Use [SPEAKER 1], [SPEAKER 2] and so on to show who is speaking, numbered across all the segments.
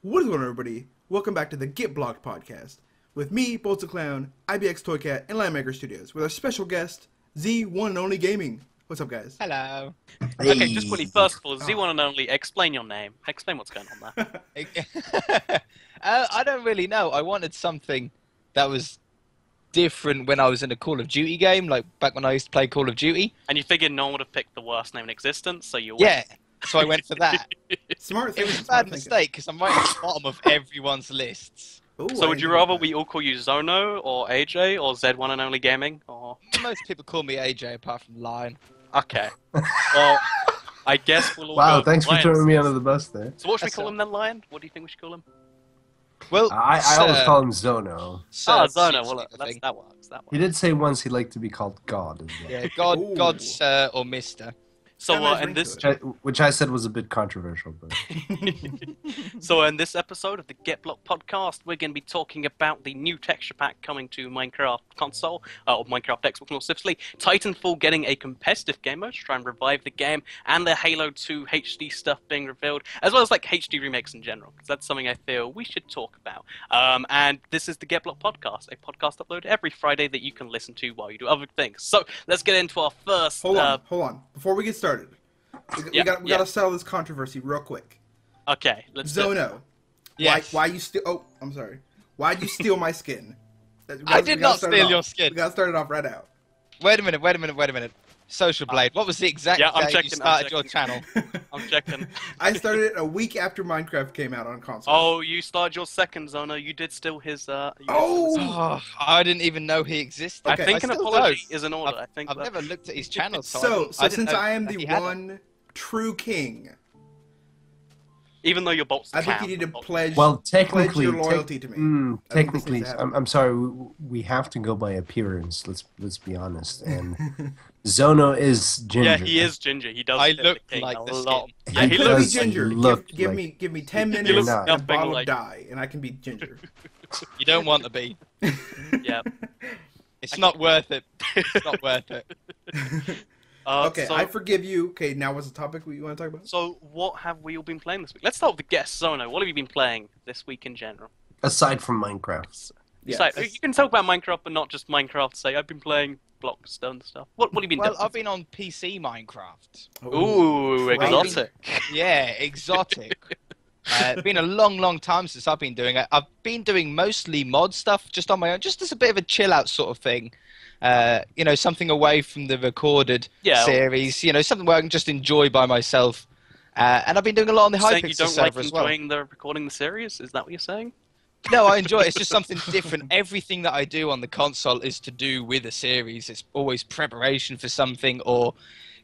[SPEAKER 1] What is going on, everybody? Welcome back to the Get Blocked podcast with me, Bolts the Clown, IBX Toycat, and Landmaker Studios with our special guest, ZOneNOnly Gaming. What's up, guys?
[SPEAKER 2] Hello.
[SPEAKER 3] Hey.
[SPEAKER 4] Okay, just quickly, first of all, ZOneNOnly, explain your name. Explain what's going on there.
[SPEAKER 2] I don't really know. I wanted something that was different when I was in a Call of Duty game, like back when I used to play Call of Duty.
[SPEAKER 4] And you figured no one would have picked the worst name in existence, so you
[SPEAKER 2] Yeah, so I went for that.
[SPEAKER 1] Smart
[SPEAKER 2] It
[SPEAKER 1] thinking.
[SPEAKER 2] was a
[SPEAKER 1] smart
[SPEAKER 2] bad
[SPEAKER 1] thinking.
[SPEAKER 2] mistake because I'm right at the bottom of everyone's lists.
[SPEAKER 1] Ooh,
[SPEAKER 4] So
[SPEAKER 1] I
[SPEAKER 4] would you
[SPEAKER 1] didn't
[SPEAKER 4] rather
[SPEAKER 1] know
[SPEAKER 4] we all call you Zono, or AJ, or ZOneNOnly Gaming, or...
[SPEAKER 2] Most people call me AJ apart from Lion.
[SPEAKER 4] Okay. Well, I guess we'll all
[SPEAKER 3] Wow,
[SPEAKER 4] go
[SPEAKER 3] thanks for
[SPEAKER 4] Lion.
[SPEAKER 3] throwing me under the bus there.
[SPEAKER 4] So what should we
[SPEAKER 2] That's
[SPEAKER 4] call
[SPEAKER 2] all.
[SPEAKER 4] him then, Lion? What do you think we should call him?
[SPEAKER 2] Well,
[SPEAKER 3] I always call him Zono.
[SPEAKER 4] Zono,
[SPEAKER 2] seems
[SPEAKER 4] well,
[SPEAKER 2] like the thing.
[SPEAKER 4] that works, that
[SPEAKER 3] He
[SPEAKER 4] works.
[SPEAKER 3] did say once he'd like to be called God as well.
[SPEAKER 2] Yeah, God,
[SPEAKER 1] Ooh.
[SPEAKER 2] God, Sir, or Mister.
[SPEAKER 4] So,
[SPEAKER 1] Got a nice
[SPEAKER 4] in
[SPEAKER 1] ring
[SPEAKER 4] this...
[SPEAKER 1] to
[SPEAKER 3] Which I said was a bit controversial, but
[SPEAKER 4] So in this episode of the Get Blocked podcast, we're going to be talking about the new texture pack coming to Minecraft console, or Minecraft Xbox more specifically, Titanfall getting a competitive game mode to try and revive the game, and the Halo 2 HD stuff being revealed, as well as like HD remakes in general, because that's something I feel we should talk about. And this is the Get Blocked podcast, a podcast upload every Friday that you can listen to while you do other things. So let's get into our first...
[SPEAKER 1] Hold on. Before we get started, we gotta settle this controversy real quick.
[SPEAKER 4] Okay, let's do it.
[SPEAKER 1] Zono,
[SPEAKER 2] Yes.
[SPEAKER 1] why you steal? Oh, I'm sorry. Why'd you steal my skin?
[SPEAKER 2] I did not steal your skin.
[SPEAKER 1] We gotta start it off right out.
[SPEAKER 2] Wait a minute. Social Blade. What was the exact
[SPEAKER 4] Yeah, I'm
[SPEAKER 2] day
[SPEAKER 4] checking,
[SPEAKER 2] you
[SPEAKER 4] I'm
[SPEAKER 2] started your channel?
[SPEAKER 4] I'm checking.
[SPEAKER 1] I started it a week after Minecraft came out on console.
[SPEAKER 4] Oh, you started your second Zono. You did steal his.
[SPEAKER 1] Oh!
[SPEAKER 2] Oh, I didn't even know he existed.
[SPEAKER 1] Okay.
[SPEAKER 4] I think an
[SPEAKER 2] still
[SPEAKER 4] apology
[SPEAKER 2] don't.
[SPEAKER 4] is in order. I think
[SPEAKER 2] I've
[SPEAKER 4] that-
[SPEAKER 2] never looked at his channel, so
[SPEAKER 1] So
[SPEAKER 2] didn't
[SPEAKER 1] since
[SPEAKER 2] know
[SPEAKER 1] I am
[SPEAKER 2] that
[SPEAKER 1] the
[SPEAKER 2] he had
[SPEAKER 1] one true king,
[SPEAKER 4] even though your bolts.
[SPEAKER 1] I think you need to pledge.
[SPEAKER 3] well,
[SPEAKER 1] pledge
[SPEAKER 3] technically,
[SPEAKER 1] your loyalty to me. I think this
[SPEAKER 3] technically,
[SPEAKER 1] needs to happen.
[SPEAKER 3] I'm sorry. We have to go by appearance. Let's be honest. And Zono is ginger.
[SPEAKER 4] Yeah, he is ginger. He does.
[SPEAKER 2] I
[SPEAKER 4] fit
[SPEAKER 2] look
[SPEAKER 4] the king
[SPEAKER 2] like
[SPEAKER 4] a
[SPEAKER 2] the
[SPEAKER 4] lot.
[SPEAKER 2] skin.
[SPEAKER 4] Yeah, he
[SPEAKER 1] Could
[SPEAKER 4] looks.
[SPEAKER 1] be ginger.
[SPEAKER 3] look
[SPEAKER 1] Give
[SPEAKER 3] like-
[SPEAKER 1] me 10
[SPEAKER 4] He
[SPEAKER 1] minutes
[SPEAKER 4] looks
[SPEAKER 1] and a
[SPEAKER 4] nothing
[SPEAKER 1] bottle
[SPEAKER 4] like-
[SPEAKER 1] of dye, and I can be ginger.
[SPEAKER 2] You don't want to be.
[SPEAKER 4] Yeah.
[SPEAKER 2] It's not worth it. It's not worth it.
[SPEAKER 1] Okay,
[SPEAKER 4] So,
[SPEAKER 1] I forgive you. Okay, now what's the topic you want to talk about?
[SPEAKER 4] so what have we all been playing this week? Let's start with the guest Zono. What have you been playing this week in general?
[SPEAKER 3] Aside from Minecraft,
[SPEAKER 1] Yeah,
[SPEAKER 4] So,
[SPEAKER 1] that's-
[SPEAKER 4] you can talk about Minecraft, but not just Minecraft. Say I've been playing Blockstone stuff. What have you been
[SPEAKER 2] Well,
[SPEAKER 4] doing?
[SPEAKER 2] I've been on PC Minecraft.
[SPEAKER 4] Ooh,
[SPEAKER 1] Right.
[SPEAKER 4] exotic.
[SPEAKER 2] Yeah, exotic. It's been a long time since I've been doing it. I've been doing mostly mod stuff just on my own, just as a bit of a chill out sort of thing. You know, something away from the recorded
[SPEAKER 4] Yeah.
[SPEAKER 2] series. You know, something where I can just enjoy by myself. And I've been doing a lot on the
[SPEAKER 4] Saying you
[SPEAKER 2] Hypothetical
[SPEAKER 4] don't like
[SPEAKER 2] server as well.
[SPEAKER 4] enjoying the recording the series? Is that what you're saying?
[SPEAKER 2] No, I enjoy it. It's just something different. Everything that I do on the console is to do with a series. It's always preparation for something or,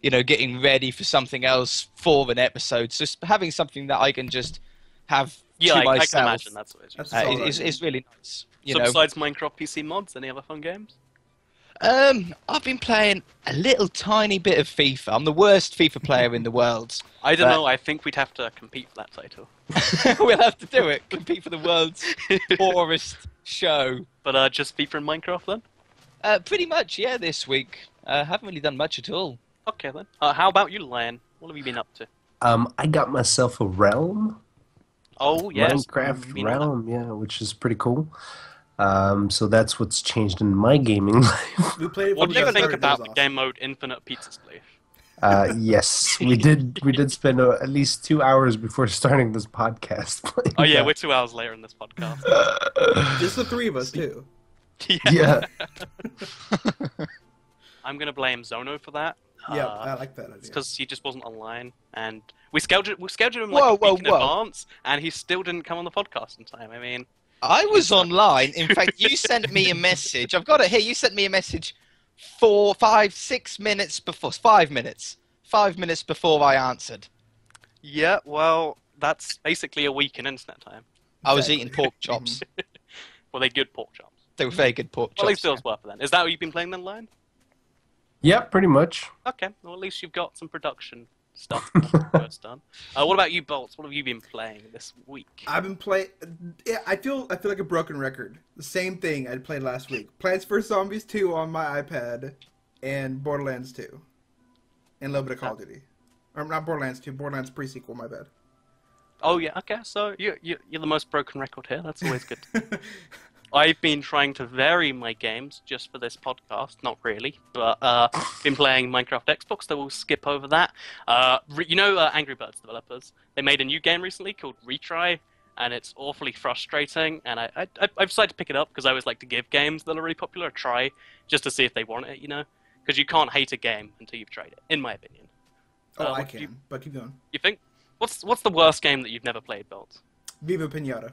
[SPEAKER 2] you know, getting ready for something else for an episode. So just having something that I can just have
[SPEAKER 4] Yeah,
[SPEAKER 2] to
[SPEAKER 4] I
[SPEAKER 2] myself
[SPEAKER 4] can imagine that's what it is.
[SPEAKER 1] That's
[SPEAKER 2] uh,
[SPEAKER 1] solid.
[SPEAKER 2] is really nice. You
[SPEAKER 4] So
[SPEAKER 2] know,
[SPEAKER 4] besides Minecraft PC mods, any other fun games?
[SPEAKER 2] I've been playing a little tiny bit of FIFA. I'm the worst FIFA player in the world.
[SPEAKER 4] I don't
[SPEAKER 2] But-
[SPEAKER 4] know. I think we'd have to compete for that title.
[SPEAKER 2] We'll have to do it. Compete for the world's poorest show.
[SPEAKER 4] But just FIFA and Minecraft then?
[SPEAKER 2] Pretty much, yeah. This week, haven't really done much at all.
[SPEAKER 4] Okay then. How about you, Lion? What have you been up to?
[SPEAKER 3] I got myself a realm.
[SPEAKER 4] Oh yes,
[SPEAKER 3] Minecraft
[SPEAKER 4] been on that.
[SPEAKER 3] realm, yeah, which is pretty cool. So that's what's changed in my gaming life.
[SPEAKER 1] We played it.
[SPEAKER 4] What do you
[SPEAKER 1] before we
[SPEAKER 4] think
[SPEAKER 1] started,
[SPEAKER 4] about
[SPEAKER 1] that
[SPEAKER 4] the
[SPEAKER 1] was
[SPEAKER 4] game mode Infinite Pizza Splish?
[SPEAKER 3] Yes, we did spend at least 2 hours before starting this podcast playing
[SPEAKER 4] Oh yeah,
[SPEAKER 3] that.
[SPEAKER 4] we're 2 hours later in this podcast.
[SPEAKER 1] awesome. Just the three of us too.
[SPEAKER 3] Yeah.
[SPEAKER 4] I'm gonna blame Zono for that.
[SPEAKER 1] Yeah, I like that idea.
[SPEAKER 4] It's because he just wasn't online, and we scheduled him
[SPEAKER 2] Whoa,
[SPEAKER 4] like a
[SPEAKER 2] whoa,
[SPEAKER 4] week in
[SPEAKER 2] whoa.
[SPEAKER 4] advance, and he still didn't come on the podcast in time. I mean,
[SPEAKER 2] I was online. In fact, you sent me a message. I've got it here. You sent me a message 4, 5, 6 minutes before. 5 minutes. 5 minutes before I answered.
[SPEAKER 4] yeah, well, that's basically a week in internet time.
[SPEAKER 2] I was
[SPEAKER 1] Exactly.
[SPEAKER 2] eating pork chops.
[SPEAKER 4] Well, they good pork chops.
[SPEAKER 2] They were very good pork
[SPEAKER 4] Well, at
[SPEAKER 2] chops.
[SPEAKER 4] least it was worth it then. Is that what you've been playing then, Lion?
[SPEAKER 3] Yeah, pretty much.
[SPEAKER 4] Okay, well, at least you've got some production stuff first done. What about you, Bolts? What have you been playing this week?
[SPEAKER 1] I've been playing. Yeah, I feel like a broken record. The same thing I played last week. Plants vs Zombies 2 on my iPad, and Borderlands 2, and a little bit of Call of Duty. Or not Borderlands 2, Borderlands pre-sequel. My bad.
[SPEAKER 4] Oh yeah, okay. So you're the most broken record here. That's always good. I've been trying to vary my games just for this podcast. Not really, but been playing Minecraft Xbox. So we'll skip over that. Angry Birds developers. They made a new game recently called Retry, and it's awfully frustrating. And I've decided to pick it up because I always like to give games that are really popular a try, just to see if they want it. Because you can't hate a game until you've tried it, in my opinion.
[SPEAKER 1] I can, but keep going.
[SPEAKER 4] You think? What's the worst game that you've never played, Bolt?
[SPEAKER 1] Viva Pinata.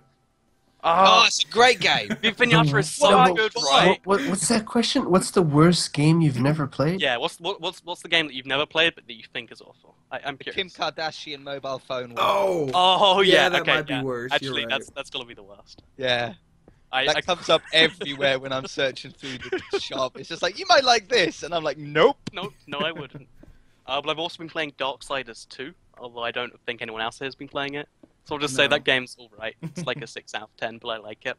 [SPEAKER 2] Oh, it's a great game.
[SPEAKER 4] Viva Pinata is so good, right?
[SPEAKER 3] What's that question? What's the worst game you've never played?
[SPEAKER 4] Yeah, what's the game that you've never played but that you think is awful? I'm curious.
[SPEAKER 2] Kim Kardashian mobile phone.
[SPEAKER 4] Oh yeah,
[SPEAKER 1] that
[SPEAKER 4] okay,
[SPEAKER 1] might be worse.
[SPEAKER 4] Actually,
[SPEAKER 1] You're right.
[SPEAKER 4] that's gonna be the worst.
[SPEAKER 2] Yeah.
[SPEAKER 4] I
[SPEAKER 2] That comes up everywhere when I'm searching through the shop. It's just like, you might like this, and I'm like, nope.
[SPEAKER 4] No, I wouldn't. But I've also been playing Darksiders 2, although I don't think anyone else here has been playing it. So I'll just say that game's alright. It's like a 6 out of 10, but I like it.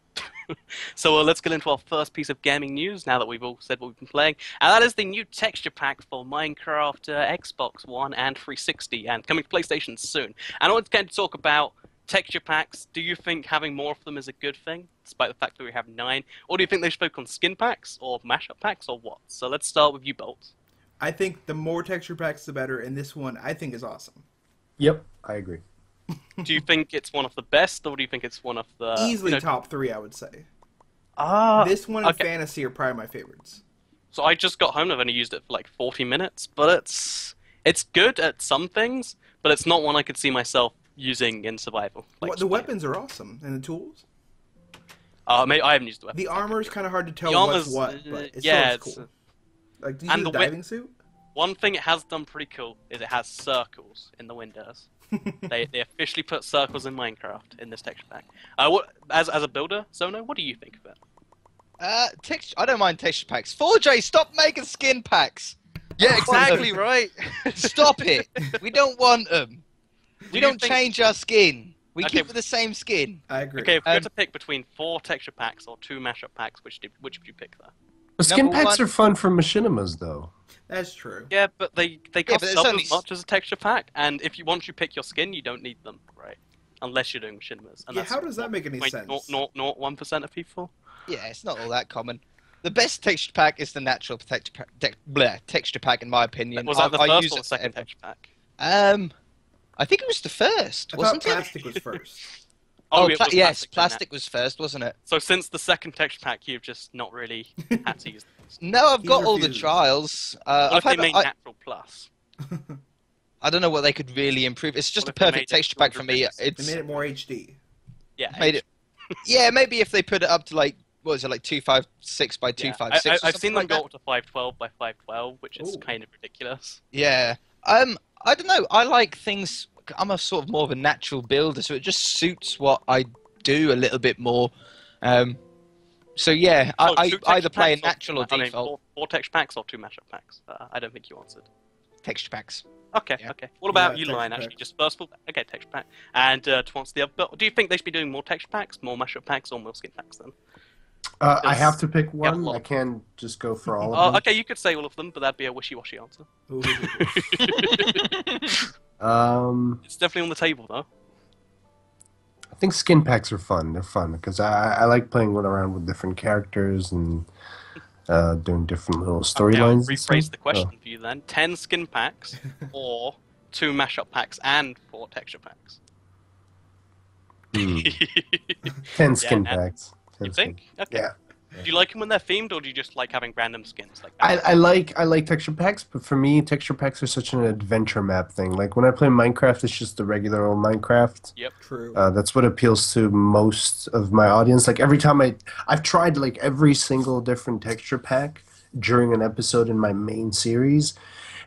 [SPEAKER 4] So let's get into our first piece of gaming news, now that we've all said what we've been playing. And that is the new texture pack for Minecraft Xbox One and 360, and coming to PlayStation soon. And I want to talk about texture packs. Do you think having more of them is a good thing, despite the fact that we have 9? Or do you think they should focus on skin packs, or mashup packs, or what? So let's start with you, Bolt.
[SPEAKER 1] I think the more texture packs, the better, and this one I think is awesome.
[SPEAKER 3] Yep, I agree.
[SPEAKER 4] Do you think it's one of the best, or do you think it's one of the...
[SPEAKER 1] Easily top 3, I would say.
[SPEAKER 4] Ah,
[SPEAKER 1] This one and Fantasy are probably my favorites.
[SPEAKER 4] So I just got home, I've only used it for like 40 minutes, but it's good at some things, but it's not one I could see myself using in survival. Like
[SPEAKER 1] The weapons are awesome, and the tools.
[SPEAKER 4] Maybe I haven't used the weapons.
[SPEAKER 1] The armor is kind of hard to tell
[SPEAKER 4] The
[SPEAKER 1] what's
[SPEAKER 4] armor's,
[SPEAKER 1] what, but it's
[SPEAKER 4] yeah,
[SPEAKER 1] still cool. Like, do you
[SPEAKER 4] and
[SPEAKER 1] see the
[SPEAKER 4] the
[SPEAKER 1] diving suit?
[SPEAKER 4] One thing it has done pretty cool is it has circles in the windows. They officially put circles in Minecraft in this texture pack. As a builder, Zono, what do you think of it?
[SPEAKER 2] I don't mind texture packs. 4J, stop making skin packs.
[SPEAKER 5] Yeah, exactly right.
[SPEAKER 2] Stop it. We don't want them. We
[SPEAKER 4] you
[SPEAKER 2] don't
[SPEAKER 4] think-
[SPEAKER 2] change our skin. We
[SPEAKER 4] Okay.
[SPEAKER 2] keep with the same skin.
[SPEAKER 1] I agree.
[SPEAKER 4] Okay, if we had to pick between 4 texture packs or 2 mashup packs, which would you pick there?
[SPEAKER 3] The skin
[SPEAKER 2] Number
[SPEAKER 3] packs
[SPEAKER 2] one-
[SPEAKER 3] are fun for machinimas, though.
[SPEAKER 1] That's true.
[SPEAKER 4] Yeah, but they
[SPEAKER 2] but
[SPEAKER 4] cost
[SPEAKER 2] it's
[SPEAKER 4] double
[SPEAKER 2] only
[SPEAKER 4] as much as a texture pack, and once you pick your skin, you don't need them, right? Unless you're doing machinimas. And
[SPEAKER 1] Yeah,
[SPEAKER 4] that's
[SPEAKER 1] how does that make any sense?
[SPEAKER 4] 0.001% of people.
[SPEAKER 2] Yeah, it's not all that common. The best texture pack is the natural texture pack, in my opinion.
[SPEAKER 4] Was that the
[SPEAKER 2] I
[SPEAKER 4] first
[SPEAKER 2] use
[SPEAKER 4] or
[SPEAKER 2] it
[SPEAKER 4] the second
[SPEAKER 2] for
[SPEAKER 4] texture pack?
[SPEAKER 2] I think it was the first,
[SPEAKER 1] I
[SPEAKER 2] wasn't
[SPEAKER 1] thought
[SPEAKER 2] it?
[SPEAKER 1] plastic was first.
[SPEAKER 4] Oh,
[SPEAKER 2] Oh,
[SPEAKER 4] it was
[SPEAKER 2] yes,
[SPEAKER 4] then.
[SPEAKER 2] plastic was first, wasn't it?
[SPEAKER 4] So since the second texture pack, you've just not really had to use them.
[SPEAKER 2] No, I've
[SPEAKER 1] He
[SPEAKER 2] got all the
[SPEAKER 1] refuses.
[SPEAKER 2] trials.
[SPEAKER 4] What
[SPEAKER 2] I've
[SPEAKER 4] if they
[SPEAKER 2] had,
[SPEAKER 4] made
[SPEAKER 2] I,
[SPEAKER 4] natural plus?
[SPEAKER 2] I don't know what they could really improve. It's just
[SPEAKER 4] What
[SPEAKER 2] a
[SPEAKER 4] if they
[SPEAKER 2] perfect
[SPEAKER 4] made it
[SPEAKER 2] texture pack for me.
[SPEAKER 4] 200
[SPEAKER 1] They
[SPEAKER 2] It's
[SPEAKER 1] made it more HD.
[SPEAKER 4] Yeah,
[SPEAKER 2] made it. Yeah, maybe if they put it up to like, what is it, like 256 by 256?
[SPEAKER 4] I've seen them
[SPEAKER 2] like
[SPEAKER 4] go
[SPEAKER 2] that.
[SPEAKER 4] up to 512 by 512, which is
[SPEAKER 1] Ooh.
[SPEAKER 4] kind of ridiculous.
[SPEAKER 2] Yeah. I don't know. I like things. I'm a sort of more of a natural builder, so it just suits what I do a little bit more. So yeah,
[SPEAKER 4] Oh,
[SPEAKER 2] I
[SPEAKER 4] 2
[SPEAKER 2] either
[SPEAKER 4] texture
[SPEAKER 2] play a
[SPEAKER 4] packs
[SPEAKER 2] natural or
[SPEAKER 4] I mean,
[SPEAKER 2] default
[SPEAKER 4] 4 texture packs or 2 mashup packs? I don't think you answered.
[SPEAKER 2] texture packs.
[SPEAKER 4] Okay,
[SPEAKER 2] Yeah.
[SPEAKER 4] okay. What about
[SPEAKER 1] Yeah,
[SPEAKER 4] you,
[SPEAKER 1] texture
[SPEAKER 4] Lion?
[SPEAKER 1] pack.
[SPEAKER 4] Actually, just first of all, okay, texture pack. And to answer the other, but do you think they should be doing more texture packs, more mashup packs, or more skin packs then?
[SPEAKER 3] I have to pick
[SPEAKER 4] a
[SPEAKER 3] one.
[SPEAKER 4] lot.
[SPEAKER 3] I can't just go for all
[SPEAKER 4] Oh,
[SPEAKER 3] of them.
[SPEAKER 4] okay, you could say all of them, but that'd be a wishy-washy answer.
[SPEAKER 1] Ooh.
[SPEAKER 4] It's definitely on the table, though.
[SPEAKER 3] I think skin packs are fun. They're fun because I like playing around with different characters and doing different little
[SPEAKER 4] Now,
[SPEAKER 3] storylines. and
[SPEAKER 4] rephrase
[SPEAKER 3] stuff.
[SPEAKER 4] the question for you then: 10 skin packs, or 2 mashup packs and 4 texture packs.
[SPEAKER 3] Oh. 10 skin
[SPEAKER 4] Yeah,
[SPEAKER 3] packs. 10
[SPEAKER 4] You
[SPEAKER 3] skin-
[SPEAKER 4] think? Okay.
[SPEAKER 3] Yeah.
[SPEAKER 4] Do you like them when they're themed, or do you just like having random skins like
[SPEAKER 3] I,
[SPEAKER 4] that?
[SPEAKER 3] I like texture packs, but for me, texture packs are such an adventure map thing. Like when I play Minecraft, it's just the regular old Minecraft.
[SPEAKER 1] True.
[SPEAKER 3] That's what appeals to most of my audience. Like every time I've tried like every single different texture pack during an episode in my main series,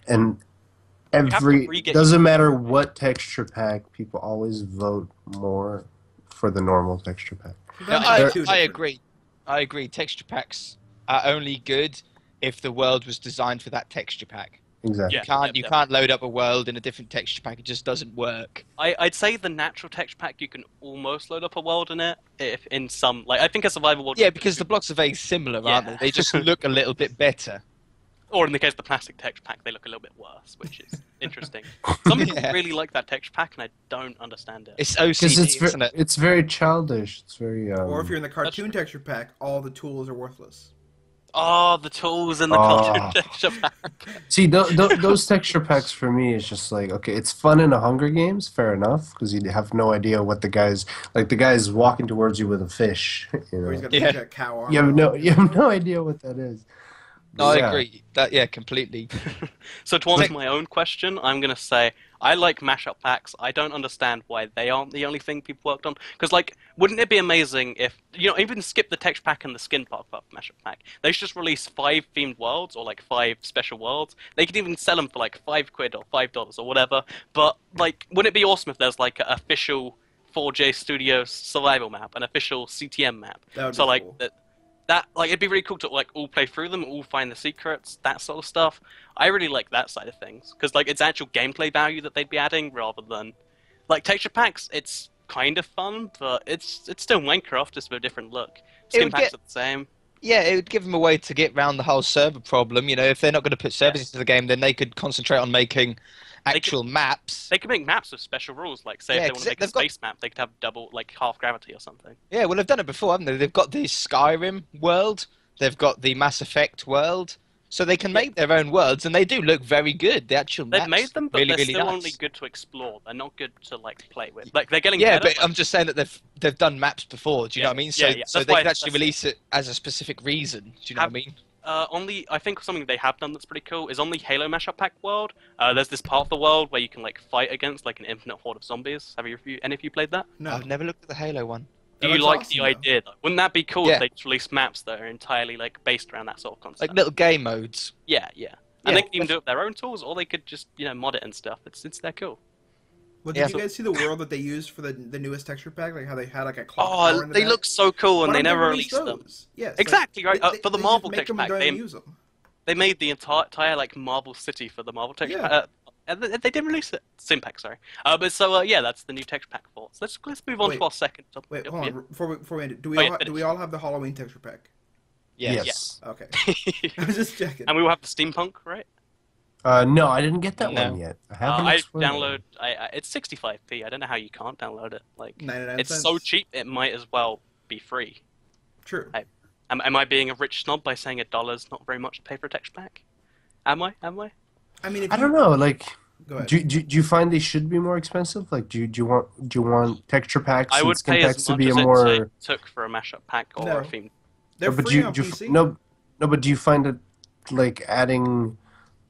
[SPEAKER 3] and
[SPEAKER 4] have to
[SPEAKER 3] every
[SPEAKER 4] re-get
[SPEAKER 3] doesn't
[SPEAKER 4] used to
[SPEAKER 3] matter
[SPEAKER 4] it.
[SPEAKER 3] what texture pack, people always vote more for the normal texture pack.
[SPEAKER 2] No,
[SPEAKER 1] That
[SPEAKER 2] I,
[SPEAKER 1] makes it too
[SPEAKER 2] I
[SPEAKER 1] different.
[SPEAKER 2] agree. I agree. Texture packs are only good if the world was designed for that texture pack.
[SPEAKER 3] Exactly.
[SPEAKER 4] Yeah.
[SPEAKER 2] You can't load up a world in a different texture pack. It just doesn't work.
[SPEAKER 4] I'd say the natural texture pack you can almost load up a world in it, if in some like I think a survival world.
[SPEAKER 2] Yeah, because the blocks are very similar, aren't
[SPEAKER 4] Yeah.
[SPEAKER 2] they? They just look a little bit better.
[SPEAKER 4] Or in the case of the plastic texture pack, they look a little bit worse, which is interesting. Some people
[SPEAKER 2] Yeah.
[SPEAKER 4] really like that texture pack, and I don't understand it.
[SPEAKER 2] It's
[SPEAKER 3] Because
[SPEAKER 2] OCD, isn't it?
[SPEAKER 3] it's very childish. It's very.
[SPEAKER 1] Or if you're in the cartoon texture pack, all the tools are worthless.
[SPEAKER 4] Oh, the tools in the cartoon texture pack.
[SPEAKER 3] See, those texture packs for me is just like, okay, it's fun in a Hunger Games, fair enough, because you have no idea what the guy's like. The guy's walking towards you with a fish. You
[SPEAKER 1] Or he's
[SPEAKER 3] know?
[SPEAKER 1] got
[SPEAKER 2] Yeah.
[SPEAKER 1] a cow arm.
[SPEAKER 3] You have no idea what that is.
[SPEAKER 2] No, I
[SPEAKER 3] Yeah.
[SPEAKER 2] agree. That completely.
[SPEAKER 4] So to answer my own question, I'm going to say I like mashup packs. I don't understand why they aren't the only thing people worked on. Because, like, wouldn't it be amazing if, even skip the texture pack and the skin pop-up mashup pack. They should just release 5 themed worlds or, like, 5 special worlds. They could even sell them for, like, £5 or $5 or whatever. But, like, wouldn't it be awesome if there's, like, an official 4J Studios survival map, an official CTM map?
[SPEAKER 1] That would be
[SPEAKER 4] So, like,
[SPEAKER 1] cool.
[SPEAKER 4] that like it'd be really cool to like all play through them, all find the secrets, that sort of stuff. I really like that side of things because like it's actual gameplay value that they'd be adding rather than like texture packs. It's kind of fun, but it's still Minecraft just with a different look. Skin
[SPEAKER 2] would
[SPEAKER 4] packs
[SPEAKER 2] get-
[SPEAKER 4] are the same.
[SPEAKER 2] Yeah, it would give them a way to get around the whole server problem. If they're not going to put servers into the game, then they could concentrate on making actual maps.
[SPEAKER 4] They could make maps with special rules, like say
[SPEAKER 2] Yeah,
[SPEAKER 4] if they want
[SPEAKER 2] 'cause
[SPEAKER 4] to make a
[SPEAKER 2] they've got-
[SPEAKER 4] space map, they could have double like half gravity or something.
[SPEAKER 2] Yeah, well, they've done it before, haven't they? They've got the Skyrim world, they've got the Mass Effect world, so they can make their own worlds, and they do look very good. The actual
[SPEAKER 4] They've
[SPEAKER 2] maps
[SPEAKER 4] made them, but
[SPEAKER 2] really,
[SPEAKER 4] they're
[SPEAKER 2] really
[SPEAKER 4] still
[SPEAKER 2] nice.
[SPEAKER 4] only good to explore. They're not good to like play with. Like they're getting
[SPEAKER 2] Yeah,
[SPEAKER 4] better.
[SPEAKER 2] but I'm just saying that they've done maps before. Do you know what I mean? So
[SPEAKER 4] yeah.
[SPEAKER 2] so
[SPEAKER 4] That's
[SPEAKER 2] they
[SPEAKER 4] why
[SPEAKER 2] can actually
[SPEAKER 4] that's-
[SPEAKER 2] release it as a specific reason. Do you know what I mean?
[SPEAKER 4] I think something they have done that's pretty cool is on the Halo Mashup Pack world. There's this part of the world where you can like fight against like an infinite horde of zombies. Have any of you played that?
[SPEAKER 1] No.
[SPEAKER 2] I've never looked at the Halo one.
[SPEAKER 4] Do
[SPEAKER 1] That
[SPEAKER 4] you
[SPEAKER 1] looks
[SPEAKER 4] like
[SPEAKER 1] awesome,
[SPEAKER 4] the
[SPEAKER 1] though.
[SPEAKER 4] idea? Though? Wouldn't that be cool
[SPEAKER 2] Yeah.
[SPEAKER 4] if they just released maps that are entirely like based around that sort of concept?
[SPEAKER 2] Like little game modes.
[SPEAKER 4] Yeah. And
[SPEAKER 2] Yeah,
[SPEAKER 4] they could even do it with their own tools, or they could just mod it and stuff. It's they're cool.
[SPEAKER 1] Well, did
[SPEAKER 2] Yeah.
[SPEAKER 1] you guys see the world that they used for the newest texture pack? Like how they had like a clock tower
[SPEAKER 4] Oh,
[SPEAKER 1] in the
[SPEAKER 4] they
[SPEAKER 1] back?
[SPEAKER 4] look so cool,
[SPEAKER 1] Why
[SPEAKER 4] and they
[SPEAKER 1] don't
[SPEAKER 4] never
[SPEAKER 1] release
[SPEAKER 4] released them.
[SPEAKER 1] those? Yes,
[SPEAKER 4] Exactly right. For the
[SPEAKER 1] they
[SPEAKER 4] Marvel
[SPEAKER 1] just make
[SPEAKER 4] texture
[SPEAKER 1] them
[SPEAKER 4] pack,
[SPEAKER 1] and don't use them.
[SPEAKER 4] they made the entire like Marvel city for the Marvel texture
[SPEAKER 1] Yeah.
[SPEAKER 4] pack. And they didn't release it. SteamPunk, sorry. But so yeah, that's the new texture pack for it. So let's move on
[SPEAKER 1] Wait.
[SPEAKER 4] to our second topic.
[SPEAKER 1] Wait,
[SPEAKER 4] Yeah.
[SPEAKER 1] hold on. Before we end it, do we
[SPEAKER 4] Oh, yeah,
[SPEAKER 1] all do
[SPEAKER 4] finish.
[SPEAKER 1] we all have the Halloween texture pack?
[SPEAKER 3] Yes.
[SPEAKER 1] Okay, I was just checking.
[SPEAKER 4] And we will have the SteamPunk, right?
[SPEAKER 3] No, I didn't get that
[SPEAKER 2] No.
[SPEAKER 3] one yet. I haven't
[SPEAKER 4] I
[SPEAKER 3] explored
[SPEAKER 4] download. It's 65p. I don't know how you can't download it. Like
[SPEAKER 1] 99
[SPEAKER 4] it's
[SPEAKER 1] cents.
[SPEAKER 4] so cheap, it might as well be free.
[SPEAKER 1] True.
[SPEAKER 4] Am I being a rich snob by saying $1's not very much to pay for a texture pack? Am I?
[SPEAKER 1] I mean, if
[SPEAKER 3] I don't know. Like,
[SPEAKER 1] Go ahead.
[SPEAKER 3] do you find they should be more expensive? Like, do you want texture packs
[SPEAKER 4] I
[SPEAKER 3] and
[SPEAKER 4] would
[SPEAKER 3] skin
[SPEAKER 4] pay
[SPEAKER 3] packs
[SPEAKER 4] as
[SPEAKER 3] to
[SPEAKER 4] much
[SPEAKER 3] be
[SPEAKER 4] as
[SPEAKER 3] a more?
[SPEAKER 4] it took for a mashup pack or
[SPEAKER 1] No.
[SPEAKER 4] a theme.
[SPEAKER 1] They're
[SPEAKER 3] but
[SPEAKER 1] free
[SPEAKER 3] do
[SPEAKER 1] on
[SPEAKER 3] you
[SPEAKER 1] PC.
[SPEAKER 3] no, but do you find it like adding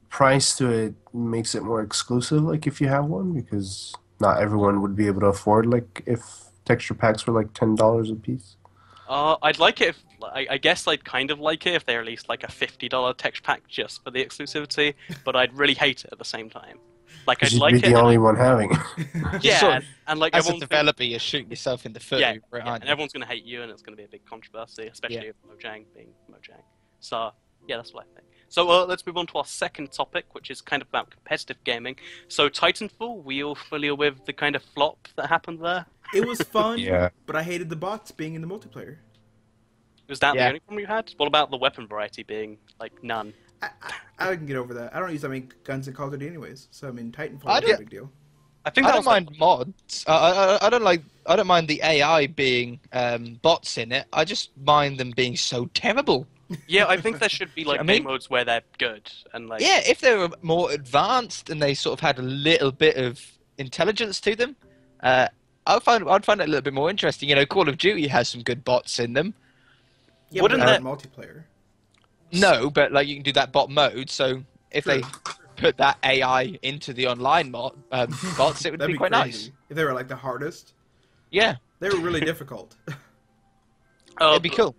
[SPEAKER 3] price to it makes it more exclusive? Like, if you have one, because not everyone would be able to afford. Like, if texture packs were like $10 a piece.
[SPEAKER 4] I'd like it if I guess I'd kind of like it if they released like a $50 texture pack just for the exclusivity, but I'd really hate it at the same time. Like I'd
[SPEAKER 3] Because you'd
[SPEAKER 4] like
[SPEAKER 3] be
[SPEAKER 4] it,
[SPEAKER 3] the only one having.
[SPEAKER 4] yeah,
[SPEAKER 2] Sort of-
[SPEAKER 4] and like
[SPEAKER 2] As a
[SPEAKER 4] everyone thinks-
[SPEAKER 2] developer, you're shooting yourself in the foot.
[SPEAKER 4] yeah,
[SPEAKER 2] right,
[SPEAKER 4] yeah,
[SPEAKER 2] aren't
[SPEAKER 4] and
[SPEAKER 2] you?
[SPEAKER 4] everyone's gonna hate you, and it's gonna be a big controversy, especially with Mojang being Mojang. So yeah, that's what I think. So let's move on to our second topic, which is kind of about competitive gaming. So Titanfall, we all familiar with the kind of flop that happened there?
[SPEAKER 1] It was fun,
[SPEAKER 3] Yeah.
[SPEAKER 1] but I hated the bots being in the multiplayer.
[SPEAKER 4] Was that the
[SPEAKER 2] Yeah.
[SPEAKER 4] only problem you had? What about the weapon variety being like none?
[SPEAKER 1] I can get over that. I don't use that many guns in Call of Duty anyways, so I mean Titanfall
[SPEAKER 2] I
[SPEAKER 1] is a
[SPEAKER 2] don't-
[SPEAKER 1] big deal.
[SPEAKER 4] I think
[SPEAKER 2] I
[SPEAKER 4] that
[SPEAKER 2] don't
[SPEAKER 4] was like,
[SPEAKER 2] mind mods. I don't mind the AI being bots in it. I just mind them being so terrible.
[SPEAKER 4] yeah, I think there should be like
[SPEAKER 2] I mean?
[SPEAKER 4] game modes where they're good and like
[SPEAKER 2] Yeah, if they were more advanced and they sort of had a little bit of intelligence to them, I'd find it a little bit more interesting. Call of Duty has some good bots in them.
[SPEAKER 1] Yeah,
[SPEAKER 4] Wouldn't
[SPEAKER 1] but
[SPEAKER 4] that-
[SPEAKER 1] not multiplayer?
[SPEAKER 2] No, but like you can do that bot mode. So if they put that AI into the online bots, it would
[SPEAKER 1] That'd
[SPEAKER 2] be quite
[SPEAKER 1] crazy.
[SPEAKER 2] nice.
[SPEAKER 1] If they were like the hardest.
[SPEAKER 2] Yeah,
[SPEAKER 1] They were really difficult.
[SPEAKER 2] it'd be cool.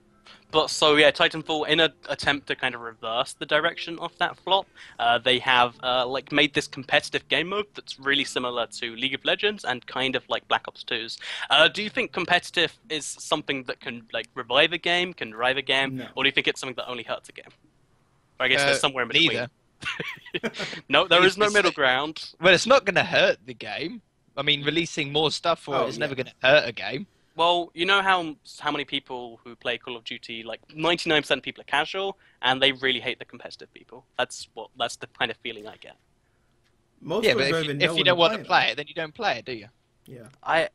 [SPEAKER 4] But so yeah, Titanfall, in an attempt to kind of reverse the direction of that flop, they have like made this competitive game mode that's really similar to League of Legends and kind of like Black Ops 2's. Do you think competitive is something that can like revive a game, can drive a game,
[SPEAKER 1] No.
[SPEAKER 4] or do you think it's something that only hurts a game? Or I guess there's somewhere in between.
[SPEAKER 2] Neither.
[SPEAKER 4] No, there is no middle ground.
[SPEAKER 2] Well, it's not going to hurt the game. I mean, releasing more stuff for
[SPEAKER 1] Oh,
[SPEAKER 2] it is
[SPEAKER 1] yeah.
[SPEAKER 2] never going to hurt a game.
[SPEAKER 4] Well, you know how many people who play Call of Duty, like 99% of people are casual, and they really hate the competitive people. That's the kind of feeling I get.
[SPEAKER 1] Most
[SPEAKER 2] Yeah,
[SPEAKER 1] of
[SPEAKER 2] but
[SPEAKER 1] them don't even know
[SPEAKER 2] if you
[SPEAKER 1] when
[SPEAKER 2] don't
[SPEAKER 1] they're
[SPEAKER 2] want to
[SPEAKER 1] playing
[SPEAKER 2] play
[SPEAKER 1] them.
[SPEAKER 2] it, then you don't play it, do you?
[SPEAKER 1] Yeah.
[SPEAKER 4] I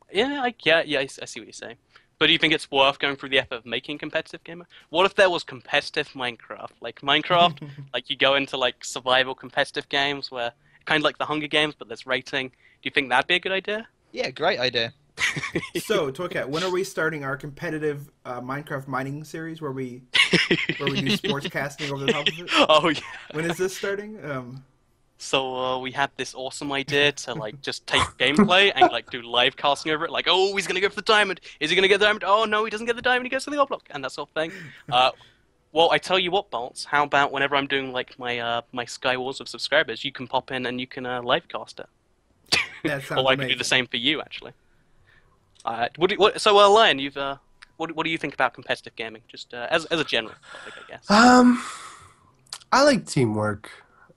[SPEAKER 4] see what you're saying. But do you think it's worth going through the effort of making competitive gamer? What if there was competitive Minecraft? Like Minecraft, like you go into like survival competitive games where kind of like the Hunger Games, but there's rating. Do you think that'd be a good idea?
[SPEAKER 2] Yeah, great idea.
[SPEAKER 1] So, Toycat, when are we starting our competitive Minecraft mining series where we do sports casting over the top of it?
[SPEAKER 4] Oh yeah.
[SPEAKER 1] When is this starting?
[SPEAKER 4] So we had this awesome idea to like just take gameplay and like do live casting over it. Like, oh, he's gonna go for the diamond. Is he gonna get the diamond? Oh no, he doesn't get the diamond. He goes for the block and that sort of thing. Well, I tell you what, Bolts. How about whenever I'm doing like my Sky Wars of subscribers, you can pop in and you can live cast it.
[SPEAKER 1] That sounds
[SPEAKER 4] Or I can do the same for you actually. So, Lion, you've what do you think about competitive gaming? Just as a general topic, I guess.
[SPEAKER 3] I like teamwork.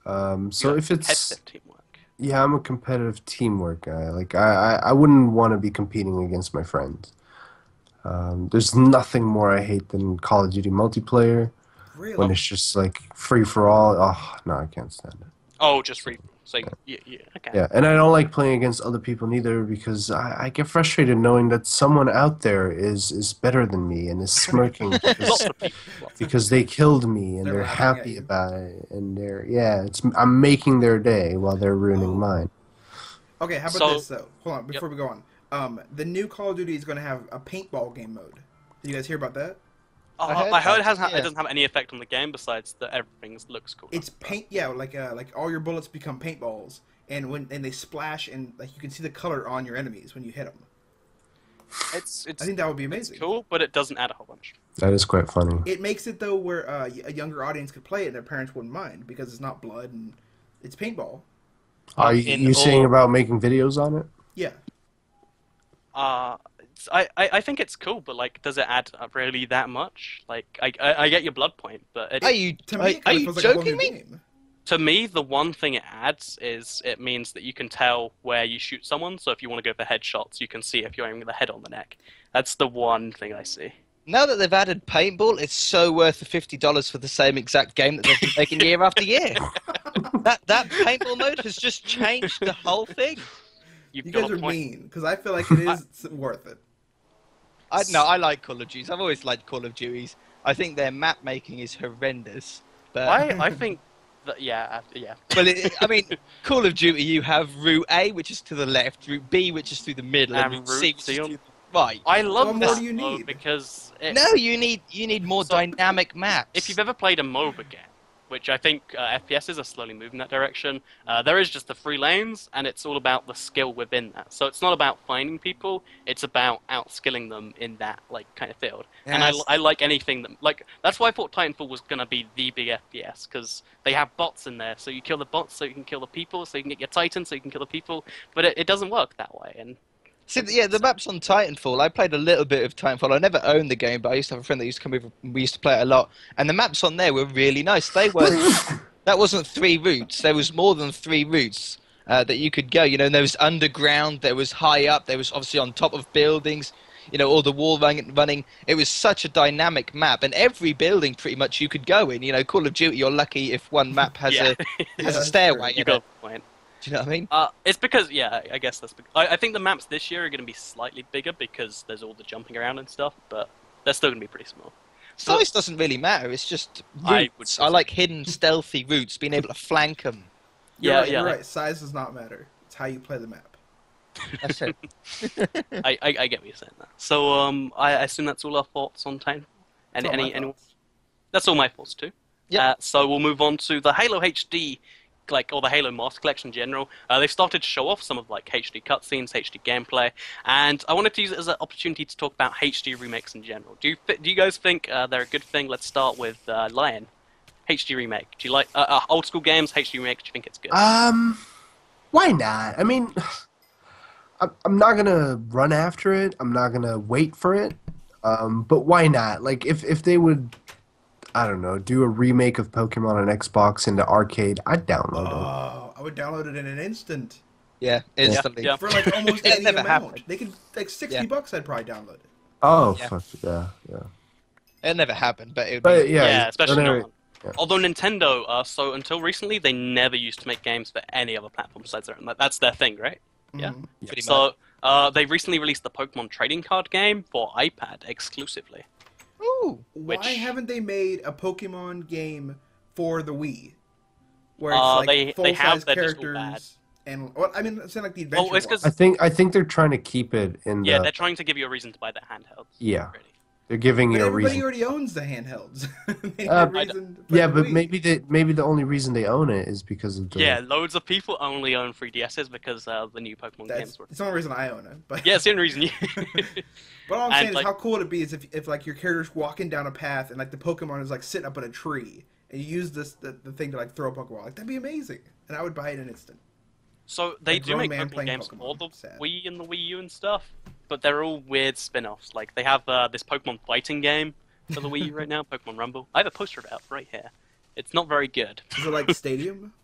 [SPEAKER 3] So if it's
[SPEAKER 4] competitive teamwork.
[SPEAKER 3] yeah, I'm a competitive teamwork guy. Like I wouldn't want to be competing against my friends. There's nothing more I hate than Call of Duty multiplayer
[SPEAKER 1] Really?
[SPEAKER 3] when it's just like free for all. Oh no, I can't stand it.
[SPEAKER 4] Oh, just free. So yeah, okay.
[SPEAKER 3] Yeah, and I don't like playing against other people neither because I get frustrated knowing that someone out there is better than me and is smirking
[SPEAKER 4] Lots of people.
[SPEAKER 3] because they killed me and
[SPEAKER 1] They're
[SPEAKER 3] they're
[SPEAKER 1] laughing at
[SPEAKER 3] happy
[SPEAKER 1] you.
[SPEAKER 3] about it and I'm making their day while they're ruining
[SPEAKER 1] Oh.
[SPEAKER 3] mine.
[SPEAKER 1] Okay, how about
[SPEAKER 4] So-
[SPEAKER 1] this though? Hold on, before we go on. The new Call of Duty is going to have a paintball game mode. Did you guys hear about that?
[SPEAKER 4] I heard it
[SPEAKER 2] that, yeah.
[SPEAKER 4] doesn't have any effect on the game besides that everything looks cool.
[SPEAKER 1] It's paint, yeah, like all your bullets become paintballs, and they splash, and like you can see the color on your enemies when you hit them.
[SPEAKER 4] It's
[SPEAKER 1] I think that would be amazing.
[SPEAKER 4] cool, but it doesn't add a whole bunch.
[SPEAKER 3] That is quite funny.
[SPEAKER 1] It makes it though where a younger audience could play it, and their parents wouldn't mind because it's not blood and it's paintball.
[SPEAKER 3] Are you saying
[SPEAKER 2] all-
[SPEAKER 3] about making videos on it?
[SPEAKER 1] Yeah,
[SPEAKER 4] I think it's cool, but like, does it add up really that much? Like, I get your blood point, but
[SPEAKER 2] Are you
[SPEAKER 1] to me, it
[SPEAKER 2] are
[SPEAKER 1] kind of
[SPEAKER 2] you
[SPEAKER 1] feels like a whole
[SPEAKER 2] joking
[SPEAKER 1] new
[SPEAKER 2] me?
[SPEAKER 1] game.
[SPEAKER 4] to me, the one thing it adds is it means that you can tell where you shoot someone. So if you want to go for headshots, you can see if you're aiming the head on the neck. That's the one thing I see.
[SPEAKER 2] Now that they've added paintball, it's so worth the $50 for the same exact game that they've been making year after year. That paintball mode has just changed the whole thing.
[SPEAKER 4] You've
[SPEAKER 1] You
[SPEAKER 4] got
[SPEAKER 1] guys
[SPEAKER 4] a
[SPEAKER 1] are
[SPEAKER 4] point.
[SPEAKER 1] mean because I feel like it is worth it.
[SPEAKER 2] I like Call of Duties. I've always liked Call of Duties. I think their map making is horrendous. But
[SPEAKER 4] I think that yeah.
[SPEAKER 2] well, I mean, Call of Duty, you have Route A, which is to the left, Route B, which is through the middle, and
[SPEAKER 4] And
[SPEAKER 2] Route C,
[SPEAKER 4] Route
[SPEAKER 2] which
[SPEAKER 4] C
[SPEAKER 2] is
[SPEAKER 4] on-
[SPEAKER 2] to the right.
[SPEAKER 4] I love
[SPEAKER 1] What more
[SPEAKER 4] this
[SPEAKER 1] do you
[SPEAKER 4] though,
[SPEAKER 1] need?
[SPEAKER 4] because
[SPEAKER 2] No, you need more
[SPEAKER 4] So,
[SPEAKER 2] dynamic maps.
[SPEAKER 4] if you've ever played a MOBA game, which I think FPSs are slowly moving that direction, there is just the 3 lanes, and it's all about the skill within that. So it's not about finding people; it's about outskilling them in that like kind of field. And
[SPEAKER 2] Yes.
[SPEAKER 4] I like anything that like that's why I thought Titanfall was gonna be the big FPS because they have bots in there. So you kill the bots, so you can kill the people, so you can get your Titan, so you can kill the people. But it doesn't work that way, and
[SPEAKER 2] See, yeah, the maps on Titanfall, I played a little bit of Titanfall. I never owned the game, but I used to have a friend that used to come over. We used to play it a lot. And the maps on there were really nice. They were that wasn't 3 routes. There was more than 3 routes that you could go. You know, and there was underground, there was high up, there was obviously on top of buildings, you know, all the wall running. It was such a dynamic map. And every building pretty much you could go in. You know, Call of Duty, you're lucky if one map has
[SPEAKER 4] yeah,
[SPEAKER 2] a has a
[SPEAKER 1] that's
[SPEAKER 2] stairway.
[SPEAKER 1] true.
[SPEAKER 4] you
[SPEAKER 2] in
[SPEAKER 4] got
[SPEAKER 2] it.
[SPEAKER 4] a point.
[SPEAKER 2] Do you know what I mean?
[SPEAKER 4] It's because, yeah, I guess that's. I think the maps this year are going to be slightly bigger because there's all the jumping around and stuff, but they're still going to be pretty small.
[SPEAKER 2] Size doesn't really matter. It's just
[SPEAKER 4] I
[SPEAKER 2] routes.
[SPEAKER 4] would-
[SPEAKER 2] I like hidden, stealthy routes, being able to flank them.
[SPEAKER 1] You're right. Size does not matter. It's how you play the map.
[SPEAKER 2] That's it.
[SPEAKER 4] I get what you're saying there. So, I assume that's all our thoughts on Titanfall.
[SPEAKER 1] That's all my
[SPEAKER 4] Anyone?
[SPEAKER 1] thoughts.
[SPEAKER 4] That's all my thoughts too.
[SPEAKER 2] Yep.
[SPEAKER 4] So we'll move on to the Halo HD, or the Halo Master Collection in general. They've started to show off some of HD cutscenes, HD gameplay, and I wanted to use it as an opportunity to talk about HD remakes in general. Do you guys think they're a good thing? Let's start with Lion. HD remake. Do you like old school games? HD remakes. Do you think it's good?
[SPEAKER 3] Why not? I mean, I'm not gonna run after it. I'm not gonna wait for it. But why not? Like, if they would, I don't know, do a remake of Pokemon on Xbox into arcade, I'd download it.
[SPEAKER 1] Oh, I would download it in an instant
[SPEAKER 2] Yeah, instantly.
[SPEAKER 4] Yeah.
[SPEAKER 1] for like almost
[SPEAKER 2] It
[SPEAKER 1] any
[SPEAKER 2] never
[SPEAKER 1] amount.
[SPEAKER 2] happened.
[SPEAKER 1] They could like $60.
[SPEAKER 2] Yeah.
[SPEAKER 1] I'd probably download it.
[SPEAKER 3] Oh,
[SPEAKER 2] Yeah.
[SPEAKER 3] fuck yeah.
[SPEAKER 2] It never happened, but it would
[SPEAKER 3] But
[SPEAKER 2] be.
[SPEAKER 3] yeah,
[SPEAKER 4] especially
[SPEAKER 3] whenever-
[SPEAKER 4] not.
[SPEAKER 3] yeah.
[SPEAKER 4] Although Nintendo, so until recently, they never used to make games for any other platform besides their own. Like, that's their thing, right? Yeah.
[SPEAKER 1] Mhm.
[SPEAKER 2] Pretty
[SPEAKER 4] So they recently released the Pokemon trading card game for iPad exclusively.
[SPEAKER 2] Ooh.
[SPEAKER 1] Why
[SPEAKER 4] Which-
[SPEAKER 1] haven't they made a Pokemon game for the Wii? Where it's like
[SPEAKER 4] they
[SPEAKER 1] full-size
[SPEAKER 4] have, they're just all bad.
[SPEAKER 1] characters and well, I mean, it's not like the adventure.
[SPEAKER 4] it's 'cause-
[SPEAKER 1] one.
[SPEAKER 3] I think they're trying to keep it in
[SPEAKER 4] Yeah,
[SPEAKER 3] the
[SPEAKER 4] they're trying to give you a reason to buy their handhelds.
[SPEAKER 3] Yeah.
[SPEAKER 4] Really.
[SPEAKER 3] they're giving
[SPEAKER 1] But
[SPEAKER 3] you a
[SPEAKER 1] everybody
[SPEAKER 3] reason.
[SPEAKER 1] already owns the handhelds. They
[SPEAKER 3] Uh,
[SPEAKER 1] have reason to play
[SPEAKER 3] Yeah,
[SPEAKER 1] the
[SPEAKER 3] but
[SPEAKER 1] Wii.
[SPEAKER 3] maybe the only reason they own it is because of the
[SPEAKER 4] Yeah, loads of people only own 3DSs because the new Pokemon games were.
[SPEAKER 1] It's the only reason I own it. But
[SPEAKER 4] Yeah, it's the only reason you.
[SPEAKER 1] But all I'm
[SPEAKER 4] And,
[SPEAKER 1] saying is
[SPEAKER 4] like-
[SPEAKER 1] how cool would it be is if like your character's walking down a path and like the Pokemon is like sitting up in a tree and you use the thing to like throw a Pokeball. Like that'd be amazing. And I would buy it in an instant.
[SPEAKER 4] So they
[SPEAKER 1] A
[SPEAKER 4] do
[SPEAKER 1] grown
[SPEAKER 4] make
[SPEAKER 1] man
[SPEAKER 4] Pokemon
[SPEAKER 1] playing
[SPEAKER 4] games
[SPEAKER 1] Pokemon.
[SPEAKER 4] for the
[SPEAKER 1] Sad.
[SPEAKER 4] Wii and the Wii U and stuff, but they're all weird spin-offs. Like they have this Pokemon fighting game for the Wii U right now, Pokemon Rumble. I have a poster of it up right here. It's not very good.
[SPEAKER 1] Is it like Stadium?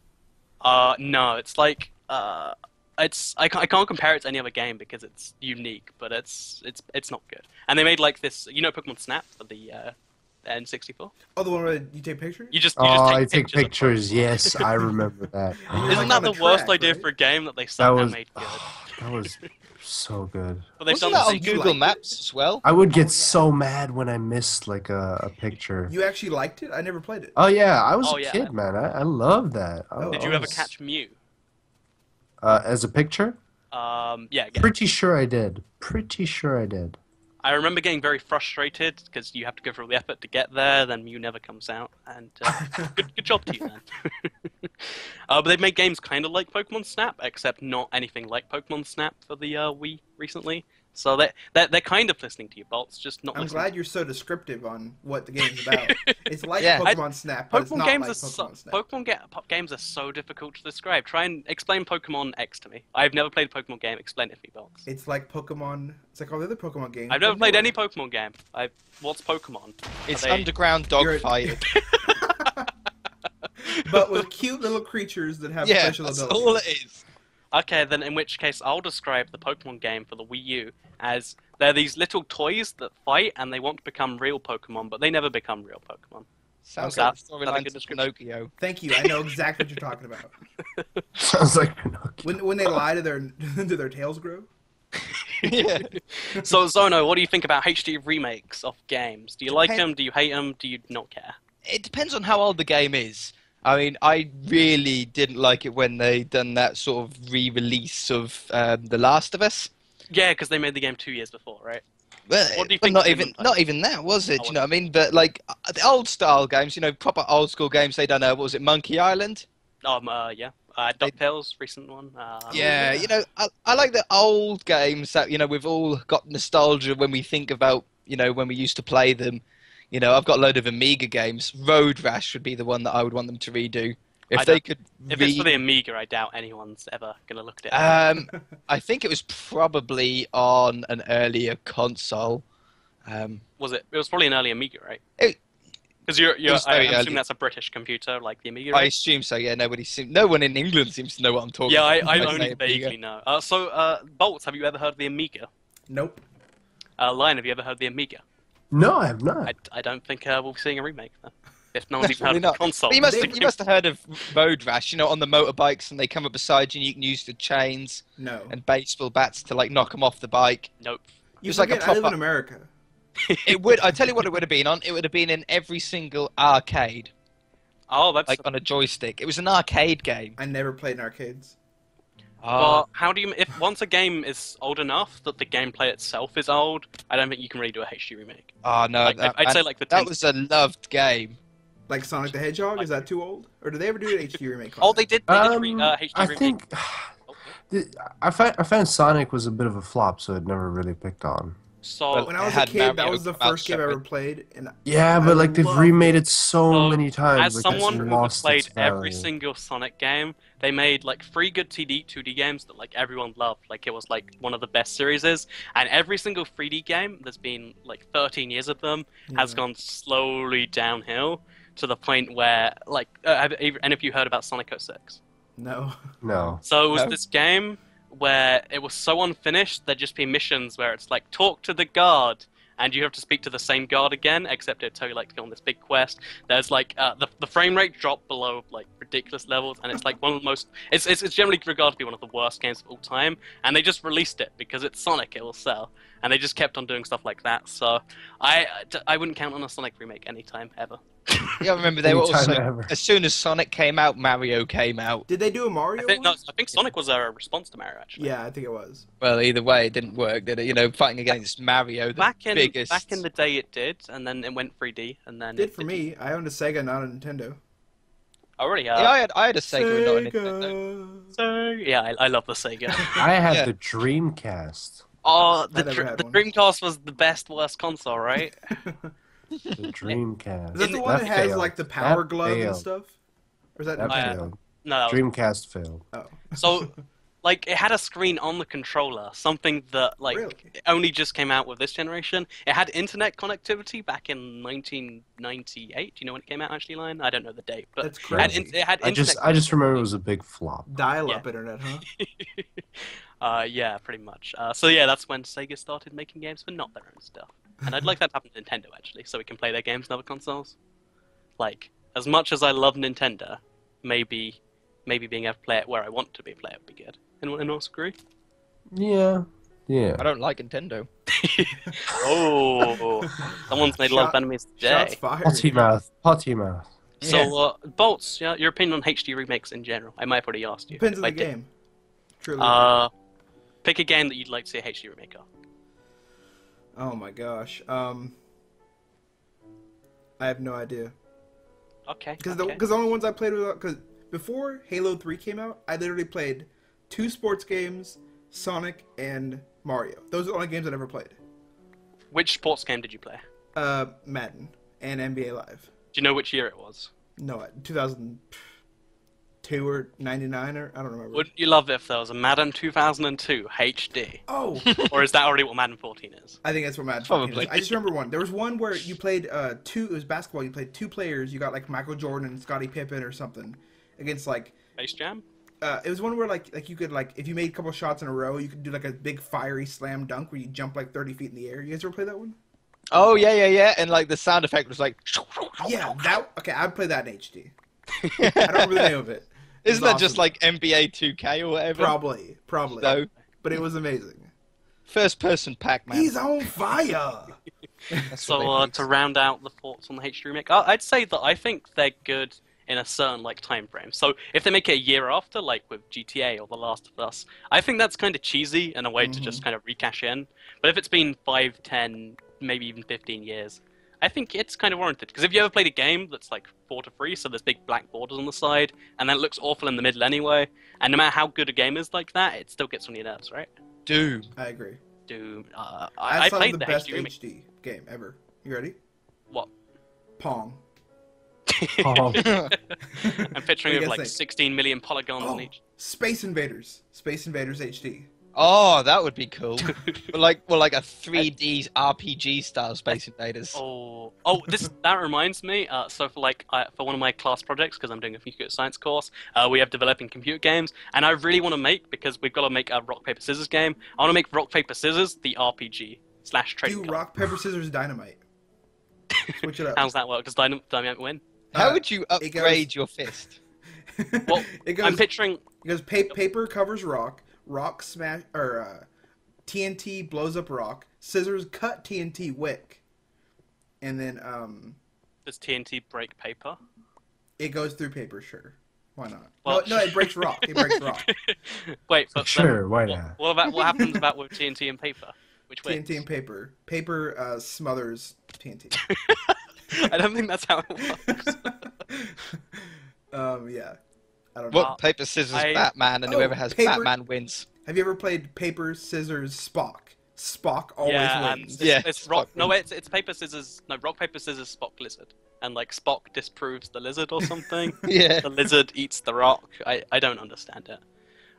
[SPEAKER 4] No, it's like I can't compare it to any other game because it's unique, but it's not good. And they made like this, Pokemon Snap for the N64.
[SPEAKER 1] Oh, the one where you take pictures?
[SPEAKER 4] You just
[SPEAKER 3] I
[SPEAKER 4] take
[SPEAKER 3] take pictures.
[SPEAKER 4] of Pokemon.
[SPEAKER 3] Yes, I remember that.
[SPEAKER 1] And you're,
[SPEAKER 4] Isn't
[SPEAKER 1] like,
[SPEAKER 4] that
[SPEAKER 1] on
[SPEAKER 4] the
[SPEAKER 1] a
[SPEAKER 4] worst
[SPEAKER 1] track,
[SPEAKER 4] idea
[SPEAKER 1] right?
[SPEAKER 4] for a game that they somehow made good?
[SPEAKER 3] That was so good.
[SPEAKER 4] But they've
[SPEAKER 2] Wasn't
[SPEAKER 4] done
[SPEAKER 2] that
[SPEAKER 4] the
[SPEAKER 2] on
[SPEAKER 4] same.
[SPEAKER 1] You
[SPEAKER 2] Google
[SPEAKER 1] liked
[SPEAKER 2] Maps as well?
[SPEAKER 3] I would get so mad when I missed like a picture.
[SPEAKER 1] You actually liked it? I never played it.
[SPEAKER 3] Oh yeah, I was
[SPEAKER 4] Oh,
[SPEAKER 3] a
[SPEAKER 4] yeah.
[SPEAKER 3] kid, man. I love that.
[SPEAKER 4] Did
[SPEAKER 3] I
[SPEAKER 4] you ever
[SPEAKER 3] was-
[SPEAKER 4] catch Mew?
[SPEAKER 3] as a picture?
[SPEAKER 4] Yeah.
[SPEAKER 3] Pretty sure I did.
[SPEAKER 4] I remember getting very frustrated because you have to go through all the effort to get there, then Mew never comes out, and good job to you, man. But they've made games kind of like Pokemon Snap, except not anything like Pokemon Snap for the Wii recently. So they're kind of listening to you, Bolts, just not
[SPEAKER 1] I'm
[SPEAKER 4] listening.
[SPEAKER 1] glad you're so descriptive on what the game's about. It's like
[SPEAKER 2] Yeah.
[SPEAKER 1] Pokemon Snap, but it's
[SPEAKER 4] Pokemon
[SPEAKER 1] not
[SPEAKER 4] games
[SPEAKER 1] like
[SPEAKER 4] are
[SPEAKER 1] Pokemon Snap.
[SPEAKER 4] games are so difficult to describe. Try and explain Pokemon X to me. I've never played a Pokemon game. Explain it to me, Bolts.
[SPEAKER 1] It's like Pokemon. It's like all the other Pokemon games.
[SPEAKER 4] I've never
[SPEAKER 1] but
[SPEAKER 4] played
[SPEAKER 1] newer.
[SPEAKER 4] any Pokemon game. What's Pokemon?
[SPEAKER 2] It's
[SPEAKER 4] Are they-
[SPEAKER 2] underground
[SPEAKER 1] You're-
[SPEAKER 2] dogfighting.
[SPEAKER 1] But with cute little creatures that have
[SPEAKER 2] Yeah,
[SPEAKER 1] special
[SPEAKER 2] that's
[SPEAKER 1] abilities.
[SPEAKER 2] all it is.
[SPEAKER 4] Okay, then in which case I'll describe the Pokemon game for the Wii U as they're these little toys that fight and they want to become real Pokemon, but they never become real Pokemon.
[SPEAKER 2] Sounds
[SPEAKER 4] Okay.
[SPEAKER 2] like the
[SPEAKER 4] Another
[SPEAKER 2] storyline
[SPEAKER 4] good
[SPEAKER 2] to
[SPEAKER 4] description.
[SPEAKER 2] Pinocchio.
[SPEAKER 1] Thank you. I know exactly what you're talking about.
[SPEAKER 3] Sounds like Pinocchio.
[SPEAKER 1] When they lie to their do their tails grow?
[SPEAKER 2] Yeah.
[SPEAKER 4] So Zono, what do you think about HD remakes of games? Do you like
[SPEAKER 2] Depend-
[SPEAKER 4] them? Do you hate them? Do you not care?
[SPEAKER 2] It depends on how old the game is. I mean, I really didn't like it when they done that sort of re-release of The Last of Us.
[SPEAKER 4] Yeah, because they made the game 2 years before, right?
[SPEAKER 2] Well,
[SPEAKER 4] What do you
[SPEAKER 2] but
[SPEAKER 4] think
[SPEAKER 2] not
[SPEAKER 4] of the
[SPEAKER 2] even
[SPEAKER 4] gameplay?
[SPEAKER 2] not even that, was it?
[SPEAKER 4] Oh,
[SPEAKER 2] You know what I mean? But like the old style games, proper old school games. They done what was it, Monkey Island?
[SPEAKER 4] Yeah. DuckTales, recent one.
[SPEAKER 2] Yeah, I like the old games that we've all got nostalgia when we think about when we used to play them. I've got a load of Amiga games. Road Rash would be the one that I would want them to redo. If they could
[SPEAKER 4] If it's for the Amiga, I doubt anyone's ever gonna look at it.
[SPEAKER 2] I think it was probably on an earlier console.
[SPEAKER 4] Was it? It was probably an early Amiga, right?
[SPEAKER 2] It-
[SPEAKER 4] Because you're
[SPEAKER 2] was
[SPEAKER 4] I
[SPEAKER 2] very
[SPEAKER 4] assume
[SPEAKER 2] early.
[SPEAKER 4] that's a British computer, like the Amiga.
[SPEAKER 2] I
[SPEAKER 4] Right?
[SPEAKER 2] assume so. Yeah, no one in England seems to know what I'm talking
[SPEAKER 4] Yeah,
[SPEAKER 2] about.
[SPEAKER 4] I
[SPEAKER 2] when
[SPEAKER 4] only
[SPEAKER 2] say Amiga.
[SPEAKER 4] vaguely know. Bolts, have you ever heard of the Amiga?
[SPEAKER 1] Nope.
[SPEAKER 4] Lion, have you ever heard of the Amiga?
[SPEAKER 3] No, I have not.
[SPEAKER 4] I don't think we'll be seeing a remake then. If no one's even
[SPEAKER 2] Probably
[SPEAKER 4] heard of the
[SPEAKER 2] not.
[SPEAKER 4] console.
[SPEAKER 2] But you must have heard of Road Rash, on the motorbikes, and they come up beside you, and you can use the chains
[SPEAKER 1] No.
[SPEAKER 2] and baseball bats to knock them off the bike.
[SPEAKER 4] Nope.
[SPEAKER 1] You
[SPEAKER 2] It's like a
[SPEAKER 1] forget I live in
[SPEAKER 2] proper-
[SPEAKER 1] America.
[SPEAKER 2] It would. I tell you what, it would have been on. It would have been in every single arcade,
[SPEAKER 4] Oh, that's.
[SPEAKER 2] like on a joystick. It was an arcade game.
[SPEAKER 1] I never played in arcades.
[SPEAKER 4] But how do you? If once a game is old enough that the gameplay itself is old, I don't think you can really do a HD remake.
[SPEAKER 2] Oh no,
[SPEAKER 4] Like, I'd say like the
[SPEAKER 2] that
[SPEAKER 4] 10th.
[SPEAKER 2] was a loved game.
[SPEAKER 1] Like Sonic the Hedgehog? Is that too old? Or did they ever do an HD remake?
[SPEAKER 4] Oh, they did. They did HD
[SPEAKER 3] I
[SPEAKER 4] remake.
[SPEAKER 3] think
[SPEAKER 4] Oh, yeah.
[SPEAKER 3] I found Sonic was a bit of a flop, so it never really picked on.
[SPEAKER 4] So
[SPEAKER 2] Well,
[SPEAKER 1] When I was
[SPEAKER 2] It
[SPEAKER 1] a
[SPEAKER 2] had
[SPEAKER 1] kid, that
[SPEAKER 2] Mario
[SPEAKER 1] was the
[SPEAKER 2] come out
[SPEAKER 1] first game I ever
[SPEAKER 2] separate.
[SPEAKER 1] played. And
[SPEAKER 3] Yeah,
[SPEAKER 1] I
[SPEAKER 3] but like they've
[SPEAKER 1] love
[SPEAKER 3] remade it so
[SPEAKER 4] So,
[SPEAKER 3] many times.
[SPEAKER 4] as
[SPEAKER 3] like,
[SPEAKER 4] someone
[SPEAKER 3] it's
[SPEAKER 4] who has
[SPEAKER 3] lost
[SPEAKER 4] played
[SPEAKER 3] its value.
[SPEAKER 4] every single Sonic game, they made like 3 good 2D games that like everyone loved. Like it was like one of the best series. And every single 3D game, there's been like 13 years of them, has
[SPEAKER 1] Yeah.
[SPEAKER 4] gone slowly downhill to the point where like have any of you heard about Sonic 06?
[SPEAKER 1] No.
[SPEAKER 3] No.
[SPEAKER 4] So it was
[SPEAKER 2] No.
[SPEAKER 4] this game where it was so unfinished, there'd just be missions where it's like, talk to the guard, and you have to speak to the same guard again, except it'll tell you like to go on this big quest. There's like the frame rate dropped below like ridiculous levels, and it's like one of the most. It's generally regarded to be one of the worst games of all time, and they just released it because it's Sonic, it will sell, and they just kept on doing stuff like that. So I wouldn't count on a Sonic remake anytime ever.
[SPEAKER 2] Yeah, I remember they were
[SPEAKER 3] Anytime
[SPEAKER 2] also
[SPEAKER 3] ever.
[SPEAKER 2] as soon as Sonic came out, Mario came out.
[SPEAKER 1] Did they do a Mario one?
[SPEAKER 4] I think Sonic was a response to Mario actually.
[SPEAKER 1] Yeah, I think it was.
[SPEAKER 2] Well, either way, it didn't work, did it? You know, fighting against Mario, the
[SPEAKER 4] Back in
[SPEAKER 2] biggest.
[SPEAKER 4] the day, it did, and then it went 3D, and then
[SPEAKER 1] It did for me. I owned a Sega, not a Nintendo.
[SPEAKER 4] Already,
[SPEAKER 2] Yeah, I had a Sega and not a Nintendo.
[SPEAKER 4] So yeah, I love the Sega.
[SPEAKER 3] I had
[SPEAKER 2] Yeah.
[SPEAKER 3] the Dreamcast.
[SPEAKER 4] Oh,
[SPEAKER 1] I never had
[SPEAKER 4] the
[SPEAKER 1] one.
[SPEAKER 4] Dreamcast was the best worst console, right?
[SPEAKER 3] The Dreamcast.
[SPEAKER 1] Is that the one that has
[SPEAKER 3] failed.
[SPEAKER 1] like the power
[SPEAKER 3] That
[SPEAKER 1] glove and
[SPEAKER 3] failed.
[SPEAKER 1] stuff? Or is that
[SPEAKER 3] That
[SPEAKER 1] Nintendo?
[SPEAKER 3] failed.
[SPEAKER 4] No, that was-
[SPEAKER 3] Dreamcast failed.
[SPEAKER 1] Oh.
[SPEAKER 4] so like it had a screen on the controller, something that like
[SPEAKER 1] Really?
[SPEAKER 4] only just came out with this generation. It had internet connectivity back in 1998. Do you know when it came out, actually, Lion? I don't know the date, but
[SPEAKER 1] That's
[SPEAKER 4] it had,
[SPEAKER 1] crazy.
[SPEAKER 4] it had
[SPEAKER 3] I
[SPEAKER 4] internet.
[SPEAKER 3] just remember it was a big flop.
[SPEAKER 1] Dial-up internet, huh?
[SPEAKER 4] Yeah, pretty much. So yeah, that's when Sega started making games for not their own stuff. And I'd like that to happen to Nintendo, actually, so we can play their games on other consoles. Like, as much as I love Nintendo, maybe being able to play it where I want to be play it would be good. Anyone else agree?
[SPEAKER 3] Yeah. Yeah.
[SPEAKER 2] I don't like Nintendo.
[SPEAKER 4] Oh, someone's made a lot of enemies
[SPEAKER 1] Shots
[SPEAKER 4] today.
[SPEAKER 1] fired.
[SPEAKER 3] Potty mouth. Potty mouth.
[SPEAKER 4] So, Bolts, yeah, your opinion on HD remakes in general? I might have already asked you.
[SPEAKER 1] Depends on
[SPEAKER 4] I
[SPEAKER 1] the
[SPEAKER 4] did.
[SPEAKER 1] game. Truly.
[SPEAKER 4] Pick a game that you'd like to see a HD remake of.
[SPEAKER 1] Oh my gosh. I have no idea.
[SPEAKER 4] Okay.
[SPEAKER 1] Because
[SPEAKER 4] okay.
[SPEAKER 1] the only ones I played were because before Halo 3 came out, I literally played 2 sports games, Sonic and Mario. Those are the only games I ever played.
[SPEAKER 4] Which sports game did you play?
[SPEAKER 1] Madden and NBA Live.
[SPEAKER 4] Do you know which year it was?
[SPEAKER 1] No, 2002 or 99 or I don't remember.
[SPEAKER 4] Wouldn't you love it if there was a Madden 2002 HD?
[SPEAKER 1] Oh,
[SPEAKER 4] Or is that already what Madden 14 is?
[SPEAKER 1] I think that's what Madden
[SPEAKER 2] Probably.
[SPEAKER 1] 14 is. I just remember one. There was one where you played 2. It was basketball. You played 2 players. You got like Michael Jordan and Scottie Pippen or something against like.
[SPEAKER 4] Space Jam?
[SPEAKER 1] It was one where like you could like if you made a couple shots in a row, you could do like a big fiery slam dunk where you jump like 30 feet in the air. You guys ever play that one?
[SPEAKER 2] Oh yeah, and like the sound effect was like.
[SPEAKER 1] Yeah, that. Okay, I'd play that in HD. I don't remember the name of it. It was
[SPEAKER 2] Isn't that just
[SPEAKER 1] awesome.
[SPEAKER 2] like NBA 2K or whatever?
[SPEAKER 1] Probably.
[SPEAKER 2] No.
[SPEAKER 1] But it was amazing.
[SPEAKER 2] First person Pac-Man.
[SPEAKER 1] He's on fire.
[SPEAKER 2] That's
[SPEAKER 4] So
[SPEAKER 2] what they
[SPEAKER 4] to round out the thoughts on the HD remake, I'd say that I think they're good in a certain like time frame. So if they make it a year after, like with GTA or The Last of Us, I think that's kind of cheesy and a way to just kind of recash in. But if it's been 5, 10, maybe even 15 years, I think it's kind of warranted. Because if you ever played a game that's like 4 to 3, so there's big black borders on the side, and then it looks awful in the middle anyway, and no matter how good a game is like that, it still gets on your nerves, right?
[SPEAKER 2] Doom.
[SPEAKER 1] I agree.
[SPEAKER 4] Doom.
[SPEAKER 1] I
[SPEAKER 4] I
[SPEAKER 1] saw
[SPEAKER 4] played
[SPEAKER 1] the
[SPEAKER 4] the
[SPEAKER 1] best
[SPEAKER 4] HD remake.
[SPEAKER 1] HD game ever. You ready?
[SPEAKER 4] What?
[SPEAKER 1] Pong.
[SPEAKER 3] Oh,
[SPEAKER 4] I'm picturing
[SPEAKER 1] What do
[SPEAKER 4] it
[SPEAKER 1] you
[SPEAKER 4] with like
[SPEAKER 1] guys think?
[SPEAKER 4] 16 million polygons on
[SPEAKER 1] Oh,
[SPEAKER 4] each.
[SPEAKER 1] Space Invaders. Space Invaders HD.
[SPEAKER 2] Oh, that would be cool. like a 3D RPG style Space Invaders.
[SPEAKER 4] Oh, that reminds me. So for one of my class projects, because I'm doing a computer science course, we have developing computer games, and I really want to make, because we've got to make a rock paper scissors game. I want to make rock paper scissors the RPG / trading
[SPEAKER 1] Do
[SPEAKER 4] card.
[SPEAKER 1] rock, paper, scissors, dynamite. Switch it up.
[SPEAKER 4] How's that work? Does Dynamite win?
[SPEAKER 2] How would you
[SPEAKER 1] it
[SPEAKER 2] upgrade
[SPEAKER 1] goes-
[SPEAKER 2] your fist?
[SPEAKER 4] Well,
[SPEAKER 1] it goes,
[SPEAKER 4] I'm picturing.
[SPEAKER 1] it goes paper covers rock, rock smash, or TNT blows up rock, scissors cut TNT wick, and then
[SPEAKER 4] Does TNT break paper?
[SPEAKER 1] it goes through paper, sure. Why not?
[SPEAKER 4] Well-
[SPEAKER 1] no, it breaks rock. It breaks rock.
[SPEAKER 4] Wait, but
[SPEAKER 3] sure, why
[SPEAKER 4] then,
[SPEAKER 3] not?
[SPEAKER 4] what happens about with TNT and paper? Which way?
[SPEAKER 1] TNT and paper. Paper smothers TNT.
[SPEAKER 4] I don't think that's how it works.
[SPEAKER 1] Yeah. I don't know.
[SPEAKER 2] What paper scissors
[SPEAKER 4] I-
[SPEAKER 2] Batman, and
[SPEAKER 1] Oh,
[SPEAKER 2] whoever has
[SPEAKER 1] paper-
[SPEAKER 2] Batman wins.
[SPEAKER 1] Have you ever played paper, scissors, Spock? Spock always
[SPEAKER 4] Yeah, and
[SPEAKER 1] wins.
[SPEAKER 2] Yeah,
[SPEAKER 4] it's rock.
[SPEAKER 2] Spock
[SPEAKER 4] No, wait, it's paper scissors. No, rock paper scissors. Spock lizard, and like Spock disproves the lizard or something.
[SPEAKER 2] Yeah.
[SPEAKER 4] The lizard eats the rock. I don't understand it.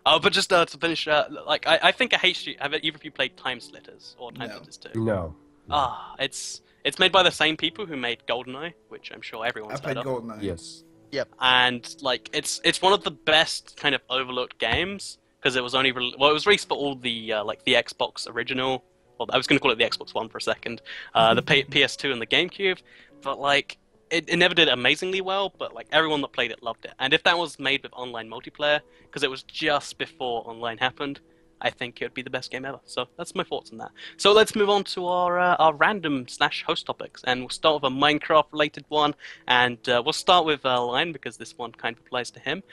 [SPEAKER 4] Oh, but just to finish, I think a HD. Have either of you played Time Slitters or Time
[SPEAKER 1] No.
[SPEAKER 4] Slitters 2?
[SPEAKER 3] No.
[SPEAKER 4] It's made by the same people who made GoldenEye, which I'm sure
[SPEAKER 1] I
[SPEAKER 4] everyone's
[SPEAKER 1] played
[SPEAKER 4] heard of.
[SPEAKER 1] GoldenEye.
[SPEAKER 3] Yes.
[SPEAKER 4] And like it's one of the best kind of overlooked games because it was only it was released for all the like the Xbox original well, I was going to call it the Xbox One for a second, the PS2 and the GameCube, but like it never did amazingly well. But like everyone that played it loved it, and if that was made with online multiplayer, because it was just before online happened, I think it would be the best game ever. So that's my thoughts on that. So let's move on to our random/host topics, and we'll start with a Minecraft-related one, and we'll start with Lion because this one kind of applies to him.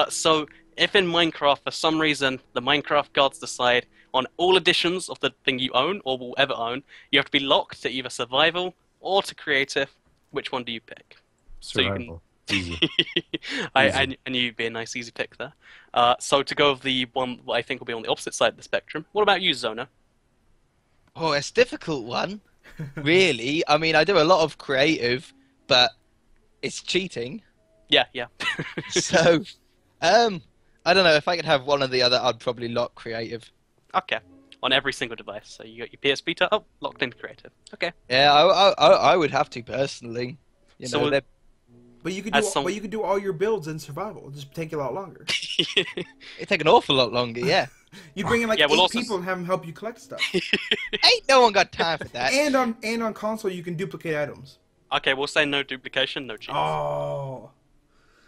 [SPEAKER 4] So if in Minecraft, for some reason, the Minecraft gods decide on all editions of the thing you own or will ever own, you have to be locked to either survival or to creative. Which one do you pick?
[SPEAKER 3] Survival. Easy.
[SPEAKER 4] I knew you'd be a nice, easy pick there. So to go with the one that I think will be on the opposite side of the spectrum, what about you, Zona?
[SPEAKER 2] Oh, it's a difficult one. Really? I mean, I do a lot of creative, but it's cheating.
[SPEAKER 4] Yeah, yeah.
[SPEAKER 2] So, I don't know. If I could have one or the other, I'd probably lock creative.
[SPEAKER 4] Okay. On every single device. So you got your PS Vita, locked into creative. Okay.
[SPEAKER 2] Yeah, I would have to personally. You know,
[SPEAKER 4] So
[SPEAKER 1] But you could do all your builds in survival. It'll just take you a lot longer.
[SPEAKER 2] it'd take an awful lot longer. Yeah.
[SPEAKER 1] You bring in like
[SPEAKER 4] Yeah, we'll
[SPEAKER 1] 8
[SPEAKER 4] also
[SPEAKER 1] people and have them help you collect stuff.
[SPEAKER 2] Ain't no one got time for that.
[SPEAKER 1] and on console you can duplicate items.
[SPEAKER 4] Okay, we'll say no duplication, no cheats.
[SPEAKER 1] Oh.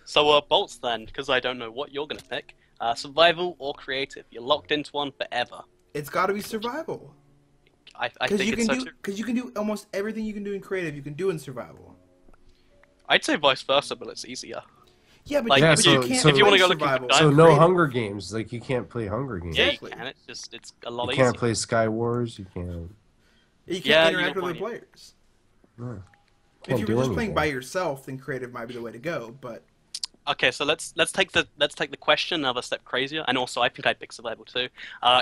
[SPEAKER 4] So bolts then, because I don't know what you're gonna pick. Survival or creative? You're locked into one forever.
[SPEAKER 1] It's got to be survival.
[SPEAKER 4] I think it's so too.
[SPEAKER 1] Because you can do almost everything you can do in creative, you can do in survival.
[SPEAKER 4] I'd say vice versa, but it's easier.
[SPEAKER 1] Yeah, but,
[SPEAKER 4] Like,
[SPEAKER 1] you,
[SPEAKER 3] yeah,
[SPEAKER 1] but
[SPEAKER 3] so-
[SPEAKER 1] you can't
[SPEAKER 3] so-
[SPEAKER 4] if you wanna
[SPEAKER 1] play
[SPEAKER 4] go looking for
[SPEAKER 1] survival.
[SPEAKER 4] diamonds-
[SPEAKER 3] So no
[SPEAKER 1] Creative.
[SPEAKER 3] Hunger Games. Like you can't play Hunger Games.
[SPEAKER 4] Yeah,
[SPEAKER 1] Exactly.
[SPEAKER 4] you can. It's a lot
[SPEAKER 3] You
[SPEAKER 4] easier.
[SPEAKER 3] can't play Sky Wars. You can't.
[SPEAKER 1] You can't
[SPEAKER 4] Yeah, you
[SPEAKER 1] interact
[SPEAKER 4] don't
[SPEAKER 1] with other
[SPEAKER 4] want
[SPEAKER 1] players.
[SPEAKER 3] No.
[SPEAKER 1] If
[SPEAKER 3] Can't
[SPEAKER 1] you
[SPEAKER 3] do
[SPEAKER 1] were just playing
[SPEAKER 3] anything.
[SPEAKER 1] by yourself, then creative might be the way to go. But
[SPEAKER 4] Okay, so let's take the question another step crazier, and also I think I'd pick survival too.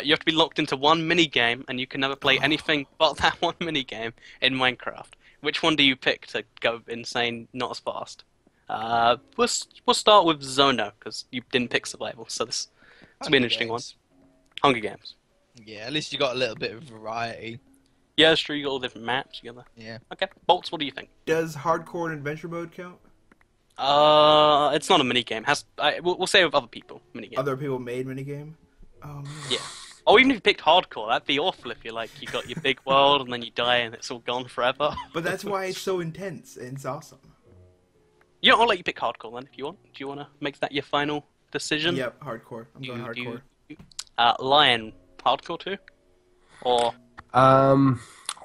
[SPEAKER 4] You have to be locked into one mini game, and you can never play anything but that one mini game in Minecraft. Which one do you pick to go insane, not as fast? We'll start with Zono because you didn't pick survival, so this will be an interesting one. Hunger Games.
[SPEAKER 2] Yeah, at least you got a little bit of variety.
[SPEAKER 4] Yeah, it's true. You got all different maps together.
[SPEAKER 2] Yeah.
[SPEAKER 4] Okay, Bolts. What do you think?
[SPEAKER 1] does hardcore and adventure mode count?
[SPEAKER 4] It's not a mini game. We'll say with other people mini game.
[SPEAKER 1] Other people made minigame? Oh, man.
[SPEAKER 4] Yeah. Oh, even if you picked hardcore, that'd be awful if you're like you got your big world and then you die and it's all gone forever.
[SPEAKER 1] But that's why it's so intense and it's awesome.
[SPEAKER 4] You know, I'll let you pick hardcore then if you want. Do you want to make that your final decision?
[SPEAKER 1] Yep, hardcore. I'm going hardcore.
[SPEAKER 4] Lion, hardcore too? Or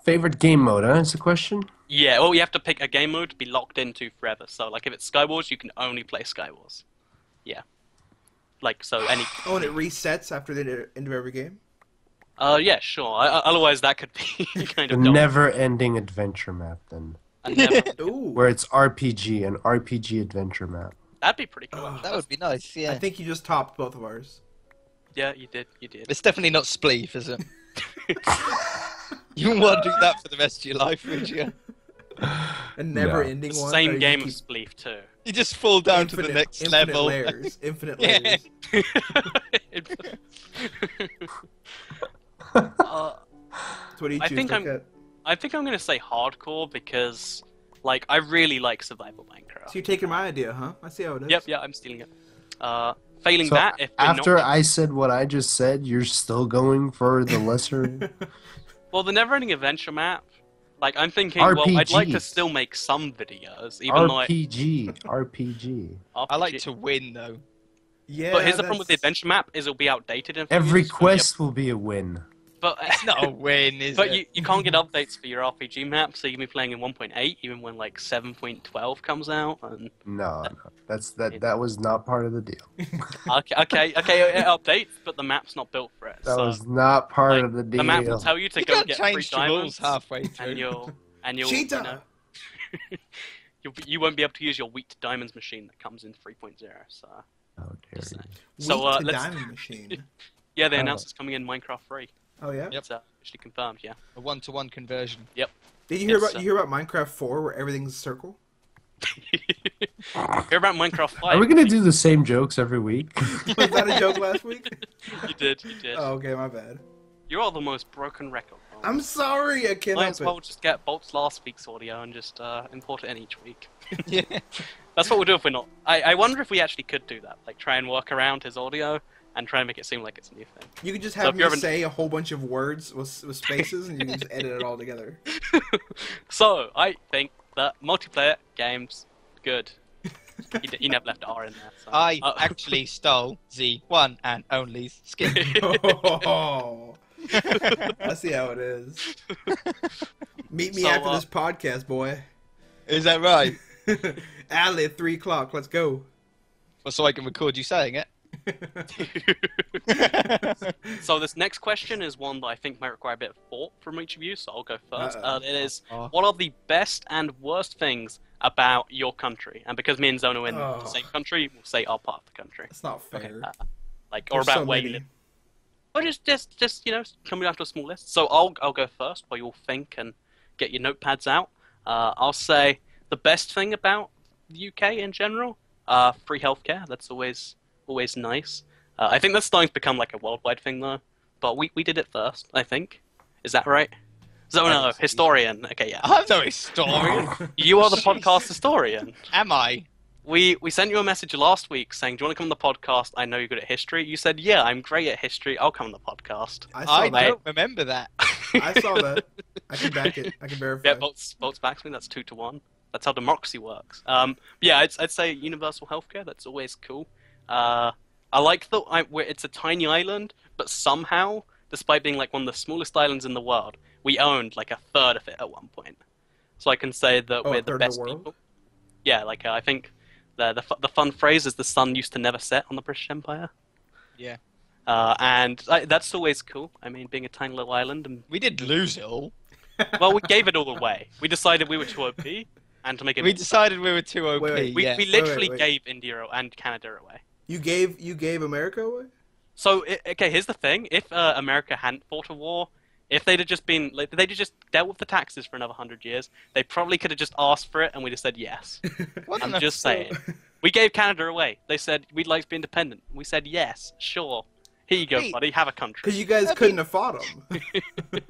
[SPEAKER 3] Favorite game mode? Is the question?
[SPEAKER 4] yeah, well, you have to pick a game mode to be locked into forever. So, like, if it's Skywars, you can only play Skywars. Yeah. Like, so any.
[SPEAKER 1] Oh, and it resets after the end of every game?
[SPEAKER 4] Yeah, sure. Otherwise, that could be kind
[SPEAKER 3] The
[SPEAKER 4] of dumb.
[SPEAKER 3] never-ending adventure map, then,
[SPEAKER 4] And never-
[SPEAKER 1] Ooh.
[SPEAKER 3] where it's RPG, an RPG adventure map.
[SPEAKER 4] That'd be pretty cool.
[SPEAKER 1] Oh.
[SPEAKER 2] That would be nice, yeah.
[SPEAKER 1] I think you just topped both of ours.
[SPEAKER 4] Yeah, you did. You did.
[SPEAKER 2] It's definitely not Spleef, is it? You wouldn't want to do that for the rest of your life, would you?
[SPEAKER 1] A never-ending
[SPEAKER 4] The
[SPEAKER 1] one.
[SPEAKER 4] same
[SPEAKER 1] or you
[SPEAKER 4] game
[SPEAKER 1] keep
[SPEAKER 4] as Spleef too.
[SPEAKER 2] You just fall down to the
[SPEAKER 1] infinite-
[SPEAKER 2] next
[SPEAKER 1] infinite
[SPEAKER 2] level.
[SPEAKER 1] Layers. Infinite
[SPEAKER 2] Yeah.
[SPEAKER 1] layers. So what do you
[SPEAKER 4] I
[SPEAKER 1] choose?
[SPEAKER 4] think
[SPEAKER 1] Toket?
[SPEAKER 4] I think I'm gonna say hardcore because, like, I really like survival Minecraft.
[SPEAKER 1] So you're taking my idea, huh? I see how it is.
[SPEAKER 4] Yep, yeah, I'm stealing it. Failing
[SPEAKER 3] So
[SPEAKER 4] that, if we're
[SPEAKER 3] after
[SPEAKER 4] not...
[SPEAKER 3] I said what I just said, you're still going for the lesser.
[SPEAKER 4] Well, the never-ending adventure map. Like, I'm thinking, well, I'd like to
[SPEAKER 3] RPG.
[SPEAKER 4] still make some videos, even though
[SPEAKER 3] RPG.
[SPEAKER 2] I like to win, though.
[SPEAKER 1] Yeah.
[SPEAKER 4] But here's the problem with the
[SPEAKER 1] that's-
[SPEAKER 4] adventure map: is it'll be outdated in a few
[SPEAKER 3] Every
[SPEAKER 4] years, so
[SPEAKER 3] quest will be a win.
[SPEAKER 4] But
[SPEAKER 2] It's not a win, is
[SPEAKER 4] but
[SPEAKER 2] it?
[SPEAKER 4] you can't get updates for your RPG map, so you can be playing in 1.8 even when like 7.12 comes out. And
[SPEAKER 3] No, that was not part of the deal.
[SPEAKER 4] okay, it updates, but the map's not built for it.
[SPEAKER 3] That
[SPEAKER 4] so,
[SPEAKER 3] was not part
[SPEAKER 4] like,
[SPEAKER 3] of the deal.
[SPEAKER 4] the map will tell you to
[SPEAKER 2] You
[SPEAKER 4] go
[SPEAKER 2] can't
[SPEAKER 4] get free
[SPEAKER 2] change the rules
[SPEAKER 4] diamonds,
[SPEAKER 2] halfway
[SPEAKER 4] and
[SPEAKER 2] through.
[SPEAKER 4] you'll
[SPEAKER 1] Cheetah!
[SPEAKER 4] you won't be able to use your wheat to diamonds machine that comes in 3.0. So
[SPEAKER 3] Oh, dear.
[SPEAKER 4] just saying.
[SPEAKER 1] Wheat
[SPEAKER 4] So
[SPEAKER 1] to
[SPEAKER 4] let's
[SPEAKER 1] diamond machine.
[SPEAKER 4] yeah, they
[SPEAKER 3] Oh.
[SPEAKER 4] announced it's coming in Minecraft 3.
[SPEAKER 1] Oh yeah.
[SPEAKER 2] Yep.
[SPEAKER 4] It's actually confirmed. Yeah.
[SPEAKER 2] A one-to-one conversion.
[SPEAKER 1] Did you hear
[SPEAKER 4] It's,
[SPEAKER 1] about Minecraft 4 where everything's a circle?
[SPEAKER 4] Hear about Minecraft 5?
[SPEAKER 3] Are we gonna do the same jokes every week?
[SPEAKER 1] Was that a joke last week?
[SPEAKER 4] You did.
[SPEAKER 1] Oh, okay, my bad.
[SPEAKER 4] You are the most broken record.
[SPEAKER 1] I'm sorry, I can't
[SPEAKER 4] Might
[SPEAKER 1] help
[SPEAKER 4] as well
[SPEAKER 1] it.
[SPEAKER 4] just get Bolt's last week's audio and just import it in each week.
[SPEAKER 2] Yeah.
[SPEAKER 4] That's what we'll do if we're not. I wonder if we actually could do that. Like, try and work around his audio and try and make it seem like it's a new thing.
[SPEAKER 1] You could just
[SPEAKER 4] So
[SPEAKER 1] have
[SPEAKER 4] if you're
[SPEAKER 1] me
[SPEAKER 4] an-
[SPEAKER 1] say a whole bunch of words with spaces, and you can just edit it all together.
[SPEAKER 4] So I think that multiplayer games good. You never left R in there. So.
[SPEAKER 2] I actually stole the one and only skin.
[SPEAKER 1] Oh, I see how it is. Meet me
[SPEAKER 4] So,
[SPEAKER 1] after this podcast, boy.
[SPEAKER 2] Is that right?
[SPEAKER 1] Alley at 3 o'clock. Let's go.
[SPEAKER 2] Well, so I can record you saying it.
[SPEAKER 4] So this next question is one that I think might require a bit of thought from each of you, so I'll go first.
[SPEAKER 1] Uh-oh.
[SPEAKER 4] It is,
[SPEAKER 2] Oh.
[SPEAKER 4] what are the best and worst things about your country? And because me and Zone are in the same country, we'll say our part of the country.
[SPEAKER 1] That's not fair.
[SPEAKER 4] Or
[SPEAKER 1] There's
[SPEAKER 4] about
[SPEAKER 1] so
[SPEAKER 4] where you
[SPEAKER 1] many.
[SPEAKER 4] live. Or just coming down to a small list. So I'll go first while you'll think and get your notepads out. I'll say the best thing about the UK in general, free healthcare. That's always nice. I think that's starting to become like a worldwide thing though. But we did it first, I think. Is that right? Zono, historian. Okay, yeah.
[SPEAKER 2] I'm no historian.
[SPEAKER 4] You are the
[SPEAKER 2] Jeez.
[SPEAKER 4] podcast historian.
[SPEAKER 2] Am I?
[SPEAKER 4] We sent you a message last week saying, do you want to come on the podcast? I know you're good at history. You said, yeah, I'm great at history. I'll come on the podcast.
[SPEAKER 1] I saw
[SPEAKER 2] I
[SPEAKER 1] that.
[SPEAKER 2] don't remember that.
[SPEAKER 1] I saw that. I can back it. I can verify.
[SPEAKER 4] Yeah, votes back to me. That's 2-1. That's how democracy works. Yeah, I'd say universal healthcare. That's always cool. I like that it's a tiny island, but somehow, despite being like one of the smallest islands in the world, we owned like a third of it at one point. So I can say that
[SPEAKER 1] Oh,
[SPEAKER 4] we're
[SPEAKER 1] a
[SPEAKER 4] the
[SPEAKER 1] third of
[SPEAKER 4] best
[SPEAKER 1] the world?
[SPEAKER 4] people. Yeah, like I think the fun phrase is the sun used to never set on the British Empire.
[SPEAKER 2] Yeah.
[SPEAKER 4] And that's always cool. I mean, being a tiny little island, and
[SPEAKER 2] We did lose it all.
[SPEAKER 4] well, we gave it all away. We decided we were too OP, and to make it
[SPEAKER 2] We decided we were too OP.
[SPEAKER 1] Wait,
[SPEAKER 4] we
[SPEAKER 2] yeah.
[SPEAKER 4] literally
[SPEAKER 1] wait.
[SPEAKER 4] gave India and Canada away.
[SPEAKER 1] You gave America away?
[SPEAKER 4] So okay, here's the thing: if America hadn't fought a war, if they'd have just been, like, they'd have just dealt with the taxes for another 100 years, they probably could have just asked for it, and we'd have said yes.
[SPEAKER 2] What
[SPEAKER 4] I'm
[SPEAKER 2] the
[SPEAKER 4] just
[SPEAKER 2] fuck?
[SPEAKER 4] saying. We gave Canada away. They said we'd like to be independent. We said yes, sure. Here you go,
[SPEAKER 2] Wait.
[SPEAKER 4] buddy. Have a country.
[SPEAKER 1] Because you guys couldn't have fought them.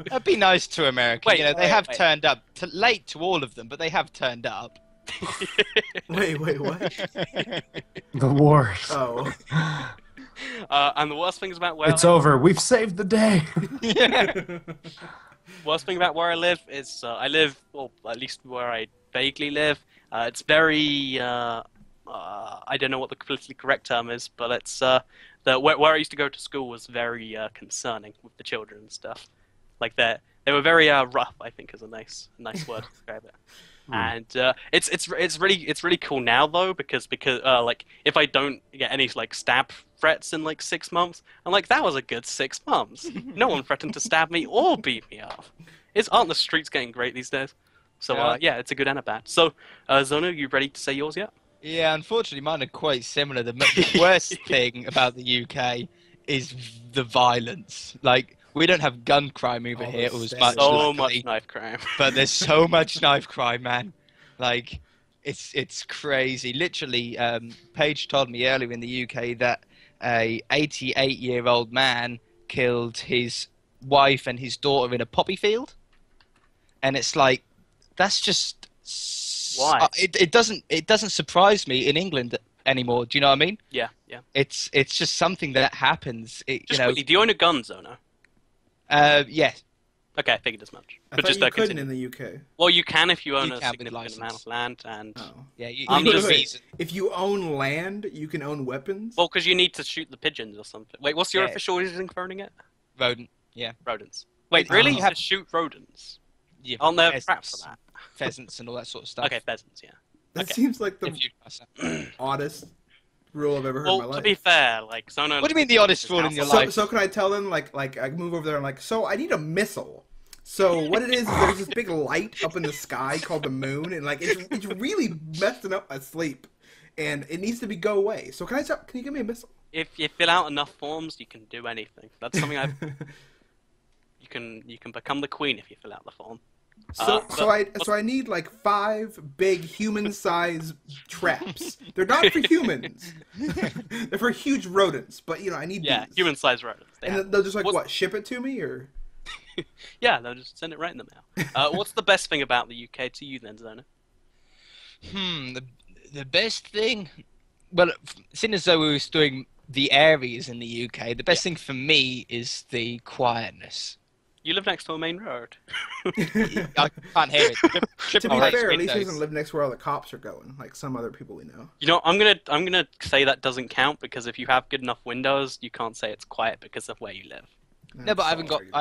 [SPEAKER 2] That'd be nice to America.
[SPEAKER 4] Wait,
[SPEAKER 2] you know, they
[SPEAKER 4] wait,
[SPEAKER 2] have
[SPEAKER 4] wait.
[SPEAKER 2] turned up. Late to all of them, but they have turned up.
[SPEAKER 1] Wait, what?
[SPEAKER 3] The wars.
[SPEAKER 1] Oh.
[SPEAKER 4] And the worst things about where
[SPEAKER 3] It's over. We've saved the day.
[SPEAKER 4] worst thing about where I live is I live, well, at least where I vaguely live. It's very I don't know what the politically correct term is, but it's where I used to go to school was very concerning with the children and stuff. Like they were very rough, I think, is a nice word to describe it. And it's really cool now though because like if I don't get any like stab threats in like 6 months, I'm like, that was a good 6 months. No one threatened to stab me or beat me up. Aren't the streets getting great these days? So yeah, it's a good and a bad. So Zono, you ready to say yours yet?
[SPEAKER 2] Yeah, unfortunately, mine are quite similar. The worst thing about the UK is the violence. Like, we don't have gun crime over
[SPEAKER 1] Oh,
[SPEAKER 2] here
[SPEAKER 1] the
[SPEAKER 2] as
[SPEAKER 1] stats.
[SPEAKER 2] much,
[SPEAKER 4] So
[SPEAKER 2] luckily,
[SPEAKER 4] much knife crime.
[SPEAKER 2] but there's so much knife crime, man. Like, it's crazy. Literally, Paige told me earlier in the UK that a 88-year-old man killed his wife and his daughter in a poppy field, and it's like, that's just
[SPEAKER 4] Why?
[SPEAKER 2] It doesn't surprise me in England anymore. Do you know what I mean?
[SPEAKER 4] Yeah.
[SPEAKER 2] It's just something that happens.
[SPEAKER 4] Just quickly, do you own a gun, Zono?
[SPEAKER 2] Yeah.
[SPEAKER 4] Okay, I figured as much.
[SPEAKER 1] I
[SPEAKER 4] But
[SPEAKER 1] thought
[SPEAKER 4] just
[SPEAKER 1] you couldn't
[SPEAKER 4] continue.
[SPEAKER 1] in the UK.
[SPEAKER 4] Well, you can if you own
[SPEAKER 2] You
[SPEAKER 4] a
[SPEAKER 2] can with
[SPEAKER 4] significant amount
[SPEAKER 2] license.
[SPEAKER 4] of land, and
[SPEAKER 1] Oh.
[SPEAKER 2] Yeah, you
[SPEAKER 4] I'm
[SPEAKER 2] need a
[SPEAKER 4] just-
[SPEAKER 2] reason.
[SPEAKER 1] If you own land, you can own weapons?
[SPEAKER 4] well, because you need to shoot the pigeons or something. Wait, what's your
[SPEAKER 2] Yeah.
[SPEAKER 4] official reason for owning it?
[SPEAKER 2] Rodent. Yeah.
[SPEAKER 4] Rodents. Wait,
[SPEAKER 1] Oh.
[SPEAKER 4] really?
[SPEAKER 1] You
[SPEAKER 4] You
[SPEAKER 2] have-
[SPEAKER 4] have to shoot rodents?
[SPEAKER 2] Yeah.
[SPEAKER 4] Aren't there
[SPEAKER 2] pheasants,
[SPEAKER 4] traps for that?
[SPEAKER 2] Pheasants and all that sort of stuff.
[SPEAKER 4] Okay, pheasants, yeah.
[SPEAKER 1] that
[SPEAKER 4] okay.
[SPEAKER 1] seems like the
[SPEAKER 2] If you-
[SPEAKER 1] oddest rule I've ever heard
[SPEAKER 4] Well,
[SPEAKER 1] in my
[SPEAKER 4] to
[SPEAKER 1] life.
[SPEAKER 4] be fair, like Zono.
[SPEAKER 2] What do you mean the oddest rule in your
[SPEAKER 1] so,
[SPEAKER 2] life?
[SPEAKER 1] so can I tell them, like I move over there and like, so I need a missile. So what it is there's this big light up in the sky called the moon, and like it's really messing up my sleep, and it needs to go away. So can you give me a missile?
[SPEAKER 4] If you fill out enough forms, you can do anything. That's something I've. You can become the queen if you fill out the form.
[SPEAKER 1] So I need like 5 big human-sized traps. They're not for humans. They're for huge rodents. But you know, I need
[SPEAKER 4] Yeah,
[SPEAKER 1] these.
[SPEAKER 4] human-sized rodents. They
[SPEAKER 1] And
[SPEAKER 4] have-
[SPEAKER 1] they'll just like
[SPEAKER 4] What's-
[SPEAKER 1] what, ship it to me or?
[SPEAKER 4] Yeah, they'll just send it right in the mail. What's the best thing about the UK to you then, Zono?
[SPEAKER 2] The best thing. Well, seeing as though we was doing the areas in the UK, the best thing for me is the quietness.
[SPEAKER 4] You live next to a main road.
[SPEAKER 2] I can't hear it.
[SPEAKER 1] To be fair, at least he doesn't live next where all the cops are going, like some other people we know.
[SPEAKER 4] You know, I'm gonna say that doesn't count because if you have good enough windows, you can't say it's quiet because of where you live.
[SPEAKER 2] No, but I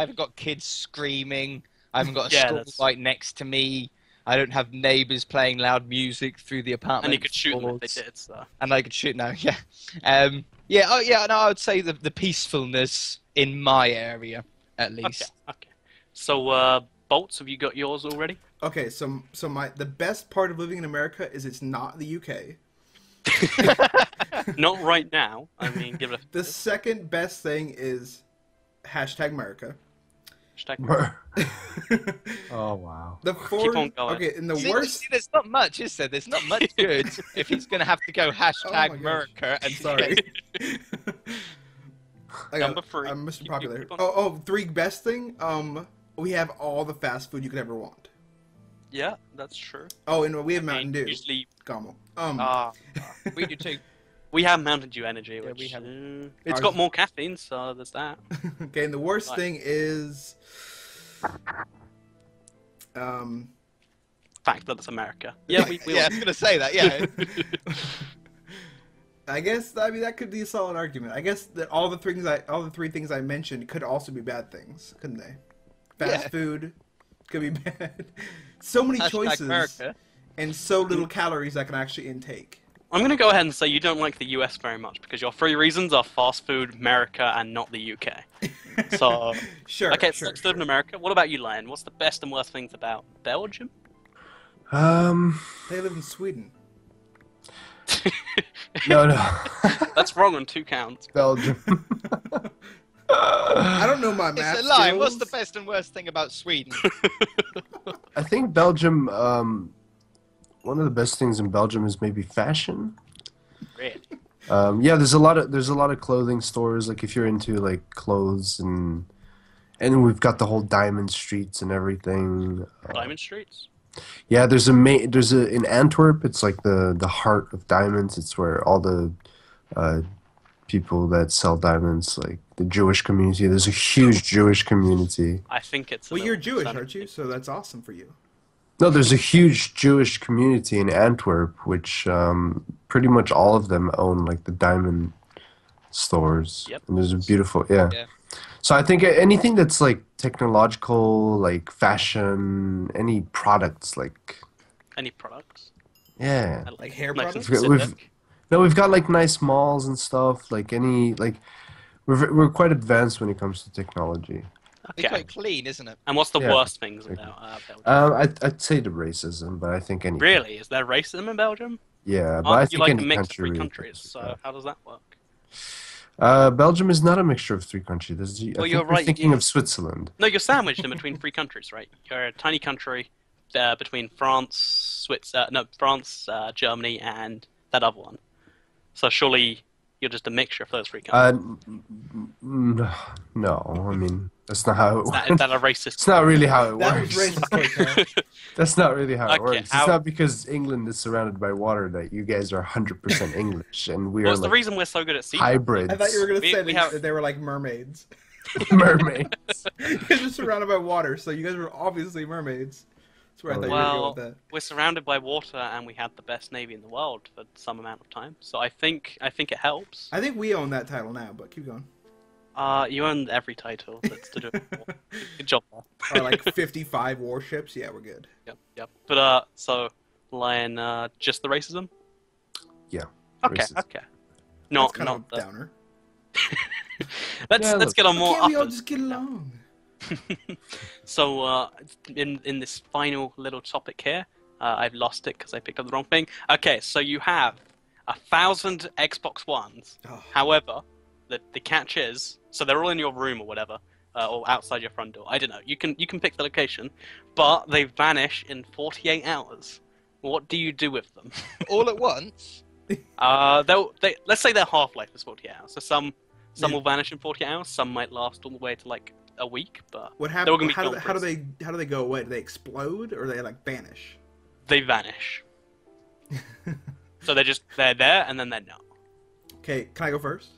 [SPEAKER 2] haven't got kids screaming. I haven't got a school right next to me. I don't have neighbours playing loud music through the apartment.
[SPEAKER 4] And you could shoot them if they did, so.
[SPEAKER 2] And I could shoot now, yeah. No, I would say the peacefulness in my area, at least.
[SPEAKER 4] Okay. So, Bolts, have you got yours already?
[SPEAKER 1] Okay, so the best part of living in America is it's not the UK.
[SPEAKER 4] Not right now. I mean, give it a...
[SPEAKER 1] The second best thing is #America.
[SPEAKER 3] Oh wow.
[SPEAKER 1] The fourth,
[SPEAKER 4] Keep on going.
[SPEAKER 1] okay, and the
[SPEAKER 2] See,
[SPEAKER 1] worst.
[SPEAKER 2] there's not much, is there? There's not much good if he's going to have to go #America and
[SPEAKER 1] Sorry.
[SPEAKER 4] Number 3.
[SPEAKER 1] I'm Mr. Popular. Oh, 3 best thing. We have all the fast food you could ever want.
[SPEAKER 4] Yeah, that's true.
[SPEAKER 1] Oh, and we have Mountain Dew.
[SPEAKER 4] Usually,
[SPEAKER 1] Gamo.
[SPEAKER 2] we do too.
[SPEAKER 4] we have Mountain Dew Energy,
[SPEAKER 2] Yeah,
[SPEAKER 4] which
[SPEAKER 2] we have.
[SPEAKER 4] it's got more caffeine, so there's that.
[SPEAKER 1] Okay, and the worst thing is,
[SPEAKER 4] Fact that it's America. Yeah, we
[SPEAKER 2] Yeah, I was going to say that. Yeah.
[SPEAKER 1] I guess that could be a solid argument. I guess that all the 3 things I mentioned could also be bad things, couldn't they? Fast food could be bad. So many choices
[SPEAKER 2] America.
[SPEAKER 1] and so little calories I can actually intake.
[SPEAKER 4] I'm going to go ahead and say you don't like the US very much because your 3 reasons are fast food, America, and not the UK. So,
[SPEAKER 1] Sure.
[SPEAKER 4] okay,
[SPEAKER 1] sure,
[SPEAKER 4] so let's live in America. What about you, Lion? What's the best and worst things about Belgium?
[SPEAKER 1] They live in Sweden.
[SPEAKER 3] No.
[SPEAKER 4] That's wrong on 2 counts.
[SPEAKER 3] Belgium.
[SPEAKER 1] I don't know my math
[SPEAKER 2] It's a lie.
[SPEAKER 1] skills.
[SPEAKER 2] What's the best and worst thing about Sweden?
[SPEAKER 3] I think Belgium. One of the best things in Belgium is maybe fashion.
[SPEAKER 4] Really?
[SPEAKER 3] Yeah, there's a lot of clothing stores. Like if you're into like clothes and we've got the whole diamond streets and everything.
[SPEAKER 4] Diamond Streets?
[SPEAKER 3] Yeah, there's a in Antwerp. It's like the heart of diamonds. It's where all the people that sell diamonds, like the Jewish community. There's a huge Jewish community.
[SPEAKER 4] I think it's...
[SPEAKER 1] Well, you're Jewish, aren't you? So that's awesome for you.
[SPEAKER 3] No, there's a huge Jewish community in Antwerp, which pretty much all of them own like the diamond stores.
[SPEAKER 4] Yep.
[SPEAKER 3] And there's a beautiful, yeah. So I think anything that's like technological, like fashion, any products, like
[SPEAKER 4] Any products?
[SPEAKER 3] yeah.
[SPEAKER 1] Like hair
[SPEAKER 4] Like
[SPEAKER 1] products?
[SPEAKER 4] specific?
[SPEAKER 3] We've got like nice malls and stuff. Like we're quite advanced when it comes to technology.
[SPEAKER 2] It's quite clean, isn't it?
[SPEAKER 4] And what's the
[SPEAKER 3] Yeah.
[SPEAKER 4] worst things about Belgium?
[SPEAKER 3] I'd say the racism, but I think any
[SPEAKER 4] Really? Is there racism in Belgium?
[SPEAKER 3] yeah, but I
[SPEAKER 4] Aren't you
[SPEAKER 3] think
[SPEAKER 4] like a
[SPEAKER 3] any
[SPEAKER 4] mix of
[SPEAKER 3] country
[SPEAKER 4] 3
[SPEAKER 3] really
[SPEAKER 4] countries?
[SPEAKER 3] faces
[SPEAKER 4] So
[SPEAKER 3] that.
[SPEAKER 4] how does that work?
[SPEAKER 3] Belgium is not a mixture of 3 countries. I
[SPEAKER 4] Well,
[SPEAKER 3] think
[SPEAKER 4] you're
[SPEAKER 3] we're
[SPEAKER 4] right,
[SPEAKER 3] thinking
[SPEAKER 4] yeah.
[SPEAKER 3] of Switzerland.
[SPEAKER 4] No, you're sandwiched in between 3 countries, right? You're a tiny country between France, Germany, and that other one. So surely you're just a mixture of those 3 countries.
[SPEAKER 3] No, I mean that's not how it
[SPEAKER 4] Is
[SPEAKER 3] works.
[SPEAKER 4] that a racist?
[SPEAKER 3] It's not really how it
[SPEAKER 1] That was
[SPEAKER 3] works.
[SPEAKER 1] racist.
[SPEAKER 3] That's not really how it
[SPEAKER 4] Okay,
[SPEAKER 3] works. It's not because England is surrounded by water that you guys are 100% English and we are
[SPEAKER 4] What's the
[SPEAKER 3] like
[SPEAKER 4] reason we're so good at sea?
[SPEAKER 3] hybrids.
[SPEAKER 1] I thought you were going to say
[SPEAKER 4] We
[SPEAKER 1] that
[SPEAKER 4] have-
[SPEAKER 1] they were like mermaids.
[SPEAKER 3] mermaids.
[SPEAKER 1] You guys are surrounded by water, so you guys were obviously mermaids. That's where I thought you were
[SPEAKER 4] Well,
[SPEAKER 1] going with that.
[SPEAKER 4] we're surrounded by water, and we had the best navy in the world for some amount of time. So I think it helps.
[SPEAKER 1] I think we own that title now, but keep going.
[SPEAKER 4] You own every title that's to do with war. Good job.
[SPEAKER 1] Or like 55 warships. Yeah, we're good.
[SPEAKER 4] Yep. But so Lion, just the racism?
[SPEAKER 3] Yeah.
[SPEAKER 4] Okay.
[SPEAKER 3] Racist.
[SPEAKER 4] Okay. Not
[SPEAKER 1] That's kind of a
[SPEAKER 4] the...
[SPEAKER 1] downer.
[SPEAKER 4] Let's
[SPEAKER 3] Yeah,
[SPEAKER 4] get on more.
[SPEAKER 1] Can't we all
[SPEAKER 4] uppers.
[SPEAKER 1] just get along?
[SPEAKER 4] So, in this final little topic here, I've lost it because I picked up the wrong thing. Okay, so you have 1,000 Xbox Ones.
[SPEAKER 1] Oh.
[SPEAKER 4] However, the catch is, so they're all in your room or whatever, or outside your front door. I don't know. You can pick the location, but they vanish in 48 hours. What do you do with them?
[SPEAKER 2] All at once?
[SPEAKER 4] Let's say their half-life is 48 hours. So some will vanish in 48 hours. Some might last all the way to like a week. But
[SPEAKER 1] What
[SPEAKER 4] they're all
[SPEAKER 1] happens?
[SPEAKER 4] gonna be
[SPEAKER 1] How do
[SPEAKER 4] gone
[SPEAKER 1] they go away? Do they explode or they like vanish?
[SPEAKER 4] They vanish. So they're there and then they're not.
[SPEAKER 1] Okay, can I go first?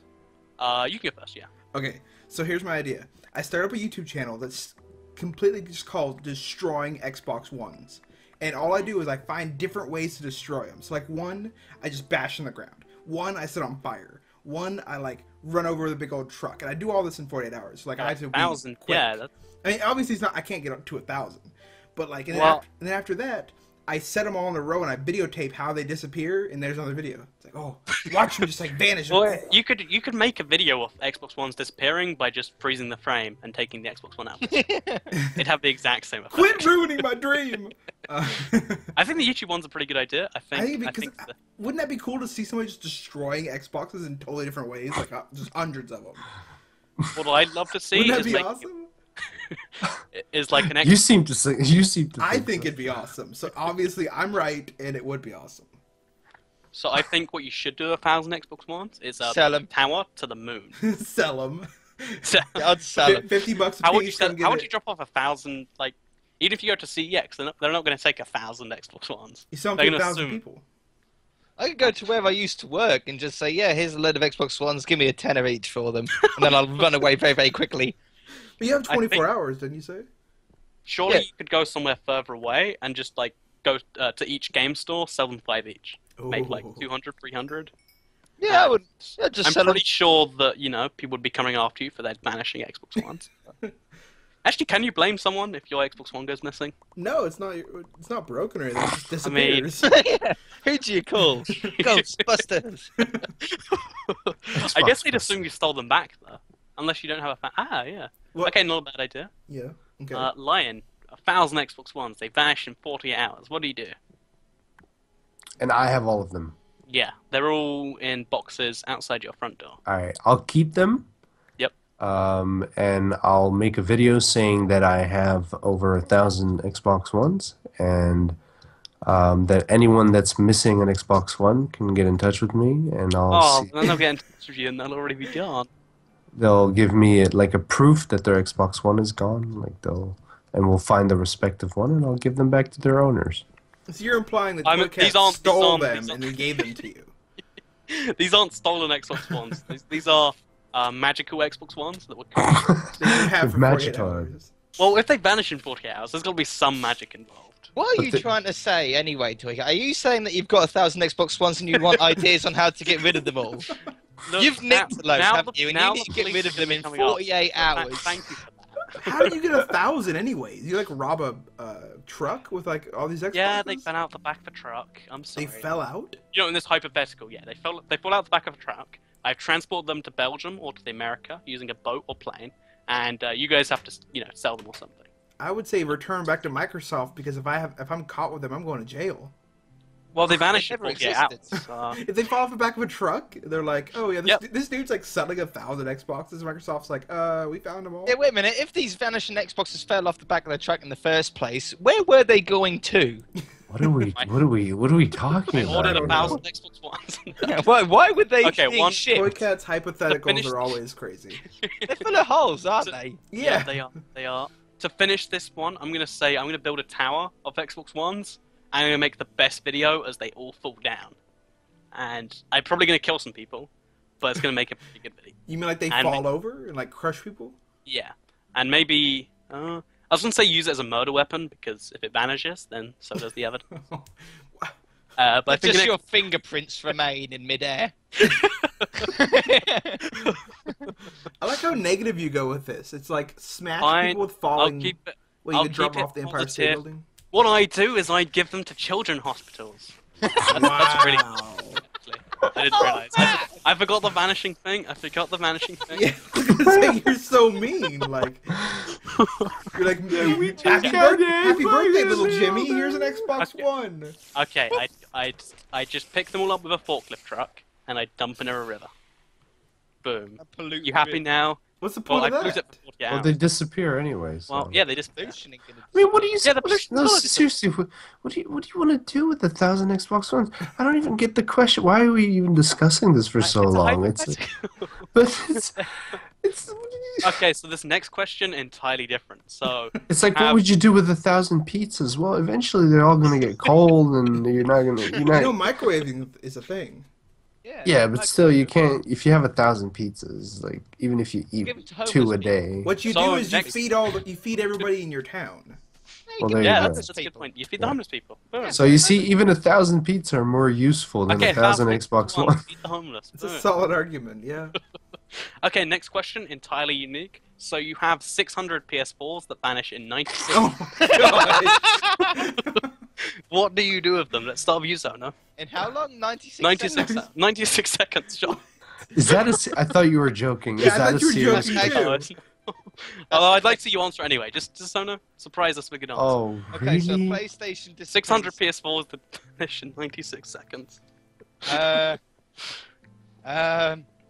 [SPEAKER 4] You can go first, yeah.
[SPEAKER 1] Okay, so here's my idea. I start up a YouTube channel that's completely just called Destroying Xbox Ones. And all I do is I find different ways to destroy them. So like one, I just bash on the ground. One, I set on fire. One, I like run over the big old truck. And I do all this in 48 hours. So, like I have to be
[SPEAKER 4] 1,000,
[SPEAKER 1] quick.
[SPEAKER 4] yeah. That's...
[SPEAKER 1] I mean, obviously it's not. I can't get up to 1,000. But like, and then after that, I set them all in a row and I videotape how they disappear. And there's another video. It's like, oh, watch them just like vanish.
[SPEAKER 4] Well, you could make a video of Xbox Ones disappearing by just freezing the frame and taking the Xbox One out. It'd have the exact same effect.
[SPEAKER 1] Quit ruining my dream.
[SPEAKER 4] I think the YouTube one's a pretty good idea. I think
[SPEAKER 1] wouldn't that be cool to see somebody just destroying Xboxes in totally different ways, like just hundreds of them?
[SPEAKER 4] What I'd love to see
[SPEAKER 1] Wouldn't that
[SPEAKER 4] is
[SPEAKER 1] be
[SPEAKER 4] like
[SPEAKER 1] awesome?
[SPEAKER 4] is like an Xbox.
[SPEAKER 3] You seem to say. You seem to.
[SPEAKER 1] I think it'd be awesome. So obviously I'm right, and it would be awesome.
[SPEAKER 4] So I think what you should do 1,000 Xbox Ones is
[SPEAKER 2] Sell 'em.
[SPEAKER 4] tower to the moon.
[SPEAKER 1] Sell them.
[SPEAKER 2] I'd sell them.
[SPEAKER 1] $50 a
[SPEAKER 4] How would you
[SPEAKER 1] piece.
[SPEAKER 4] sell, how would you drop off 1,000? Like, even if you go to CEX, they're not going to take 1,000 Xbox Ones.
[SPEAKER 1] You sell
[SPEAKER 4] They're
[SPEAKER 1] them to
[SPEAKER 4] gonna
[SPEAKER 1] 1,000
[SPEAKER 4] assume-
[SPEAKER 1] people.
[SPEAKER 2] I could go to where I used to work and just say, yeah, here's a load of Xbox Ones, give me a tenner each for them. And then I'll run away very, very quickly.
[SPEAKER 1] But you have
[SPEAKER 4] I
[SPEAKER 1] 24
[SPEAKER 4] think-
[SPEAKER 1] hours, didn't you say?
[SPEAKER 4] Surely
[SPEAKER 2] Yeah.
[SPEAKER 4] you could go somewhere further away and just like go to each game store, sell them 5 each, make like
[SPEAKER 1] Ooh.
[SPEAKER 4] 200, 300.
[SPEAKER 2] Yeah, I'd just
[SPEAKER 4] I'm
[SPEAKER 2] sell them.
[SPEAKER 4] pretty sure that people would be coming after you for their vanishing Xbox Ones. Actually, can you blame someone if your Xbox One goes missing?
[SPEAKER 1] No, it's not. It's not broken or anything. It just
[SPEAKER 4] I mean-
[SPEAKER 1] disappears.
[SPEAKER 2] Yeah. Who do you call? Ghostbusters.
[SPEAKER 4] I guess they'd assume you stole them back though, unless you don't have a. Yeah.
[SPEAKER 1] What?
[SPEAKER 4] Okay, not a bad idea.
[SPEAKER 1] Yeah. Okay.
[SPEAKER 4] Lion, 1,000 Xbox Ones. They vanish in 48 hours. What do you do?
[SPEAKER 3] And I have all of them.
[SPEAKER 4] Yeah, they're all in boxes outside your front door.
[SPEAKER 3] All right, I'll keep them.
[SPEAKER 4] Yep.
[SPEAKER 3] And I'll make a video saying that I have over 1,000 Xbox Ones, and that anyone that's missing an Xbox One can get in touch with me, and I'll see.
[SPEAKER 4] Then they'll get in touch with you and they'll already be gone.
[SPEAKER 3] They'll give me like a proof that their Xbox One is gone. And we'll find the respective one, and I'll give them back to their owners.
[SPEAKER 1] So you're implying that
[SPEAKER 4] I mean,
[SPEAKER 1] Cat stole them and then gave them to you.
[SPEAKER 4] These aren't stolen Xbox Ones. These are magical Xbox Ones that were.
[SPEAKER 1] That you have
[SPEAKER 3] With
[SPEAKER 1] for 48
[SPEAKER 3] magic
[SPEAKER 1] hours.
[SPEAKER 4] Well, if they vanish in 48 hours, there's got to be some magic involved.
[SPEAKER 2] What are you trying to say anyway, Twig? Are you saying that you've got 1,000 Xbox Ones and you want ideas on how to get rid of them all?
[SPEAKER 4] Look,
[SPEAKER 2] You've nicked a load,
[SPEAKER 4] now
[SPEAKER 2] haven't you? And you need to get rid of them in 48 hours.
[SPEAKER 4] Thank you for that.
[SPEAKER 1] How do you get 1,000 anyways? You like rob a truck with like all these Xboxes?
[SPEAKER 4] Yeah, they fell out the back of a truck. I'm sorry.
[SPEAKER 1] They fell out?
[SPEAKER 4] You know, in this hypothetical, yeah, they fall out the back of a truck. I've transported them to Belgium or to the America using a boat or plane, and you guys have to, sell them or something.
[SPEAKER 1] I would say return back to Microsoft because if I'm caught with them, I'm going to jail.
[SPEAKER 4] Well, they vanish in
[SPEAKER 2] never
[SPEAKER 4] 48 hours.
[SPEAKER 2] existed.
[SPEAKER 1] If they fall off the back of a truck, they're like, oh yeah,
[SPEAKER 4] Yep.
[SPEAKER 1] this dude's like selling 1,000 Xboxes. Microsoft's like, we found them all.
[SPEAKER 2] Yeah, wait a minute. If these vanishing Xboxes fell off the back of the truck in the first place, where were they going to?
[SPEAKER 3] What are we talking
[SPEAKER 4] They
[SPEAKER 3] about?
[SPEAKER 4] ordered
[SPEAKER 1] don't
[SPEAKER 4] 1,000 Xbox Ones.
[SPEAKER 2] Why would they
[SPEAKER 4] Okay,
[SPEAKER 2] be
[SPEAKER 4] one-
[SPEAKER 1] Toy
[SPEAKER 2] shipped?
[SPEAKER 1] Cat's hypotheticals
[SPEAKER 4] finish-
[SPEAKER 1] are always crazy.
[SPEAKER 2] They're full of holes, aren't they?
[SPEAKER 1] Yeah.
[SPEAKER 4] They are. They are. To finish this one, I'm gonna build a tower of Xbox Ones. I'm gonna make the best video as they all fall down, and I'm probably gonna kill some people, but it's gonna make a pretty good video.
[SPEAKER 1] You mean like they
[SPEAKER 4] And-
[SPEAKER 1] fall over and like crush people?
[SPEAKER 4] Yeah, and maybe I was gonna say use it as a murder weapon because if it vanishes, then so does the evidence. But I
[SPEAKER 2] But
[SPEAKER 4] think
[SPEAKER 2] just your fingerprints remain in midair.
[SPEAKER 1] I like how negative you go with this. It's like smash
[SPEAKER 4] Fine,
[SPEAKER 1] people with
[SPEAKER 4] I'll
[SPEAKER 1] falling.
[SPEAKER 4] keep it.
[SPEAKER 1] Well, you
[SPEAKER 4] I'll
[SPEAKER 1] could drop
[SPEAKER 4] keep it
[SPEAKER 1] off the Empire State
[SPEAKER 4] positive.
[SPEAKER 1] Building.
[SPEAKER 4] What I do is I give them to children hospitals. That's really
[SPEAKER 1] Wow.
[SPEAKER 4] actually. I didn't realize. I forgot the vanishing thing. I forgot the vanishing thing.
[SPEAKER 1] Yeah, I was gonna say, you're so mean. Like, you're like, happy birthday, little Jimmy. Here's an Xbox
[SPEAKER 4] Okay.
[SPEAKER 1] One.
[SPEAKER 4] Okay, I just pick them all up with a forklift truck and I dump them in a river. Boom. You happy now?
[SPEAKER 1] What's the
[SPEAKER 4] Well,
[SPEAKER 1] point
[SPEAKER 4] I
[SPEAKER 1] of
[SPEAKER 4] put it
[SPEAKER 1] that?
[SPEAKER 4] for 48
[SPEAKER 3] Well,
[SPEAKER 4] hours.
[SPEAKER 3] they disappear anyway. So.
[SPEAKER 4] Well, yeah, they just.
[SPEAKER 2] Pollution ain't gonna
[SPEAKER 3] I mean, what do you?
[SPEAKER 4] Yeah, the pollution-
[SPEAKER 3] No,
[SPEAKER 4] no,
[SPEAKER 3] seriously, what do you want to do with 1,000 Xbox Ones? I don't even get the question. Why are we even discussing this for so
[SPEAKER 4] It's a
[SPEAKER 3] long?
[SPEAKER 4] hypothetical.
[SPEAKER 3] It's
[SPEAKER 4] Okay, so this next question entirely different. So
[SPEAKER 3] it's like,
[SPEAKER 4] have-
[SPEAKER 3] what would you do with 1,000 pizzas? Well, eventually they're all gonna get cold, and you're not gonna.
[SPEAKER 1] You know, microwaving is a thing.
[SPEAKER 3] Yeah, but still, you can't. If you have 1,000 pizzas, like even if you eat
[SPEAKER 2] Give it to homeless
[SPEAKER 3] 2 a
[SPEAKER 2] people.
[SPEAKER 3] day,
[SPEAKER 1] What you
[SPEAKER 4] So
[SPEAKER 1] do is you
[SPEAKER 4] next-
[SPEAKER 1] feed everybody in your town.
[SPEAKER 3] Well,
[SPEAKER 2] give
[SPEAKER 3] there
[SPEAKER 2] it
[SPEAKER 3] you
[SPEAKER 2] to
[SPEAKER 3] go.
[SPEAKER 2] homeless
[SPEAKER 4] That's a good
[SPEAKER 2] people.
[SPEAKER 4] point. You feed the homeless people. Boom.
[SPEAKER 3] So you see, even 1,000 pizza are more useful than 1,000 Xbox One.
[SPEAKER 4] Feed the homeless.
[SPEAKER 1] It's a
[SPEAKER 4] Boom.
[SPEAKER 1] solid argument, yeah.
[SPEAKER 4] Okay, next question, entirely unique. So you have 600 PS4s that vanish in 96.
[SPEAKER 1] Oh my god.
[SPEAKER 4] What do you do with them? Let's start with you, Zona.
[SPEAKER 2] In how long? 96
[SPEAKER 4] 96,
[SPEAKER 2] seconds?
[SPEAKER 4] 96 seconds, John.
[SPEAKER 3] Is that I thought you were joking.
[SPEAKER 1] Yeah,
[SPEAKER 3] Is
[SPEAKER 1] I
[SPEAKER 3] that a
[SPEAKER 1] thought you were
[SPEAKER 3] serious?
[SPEAKER 1] joking too.
[SPEAKER 4] I'd like to see you answer anyway. Just Zona, surprise us with a good answer.
[SPEAKER 3] Oh,
[SPEAKER 2] Okay, so
[SPEAKER 3] really?
[SPEAKER 2] PlayStation displays.
[SPEAKER 4] 600 PS4s that vanish in 96 seconds.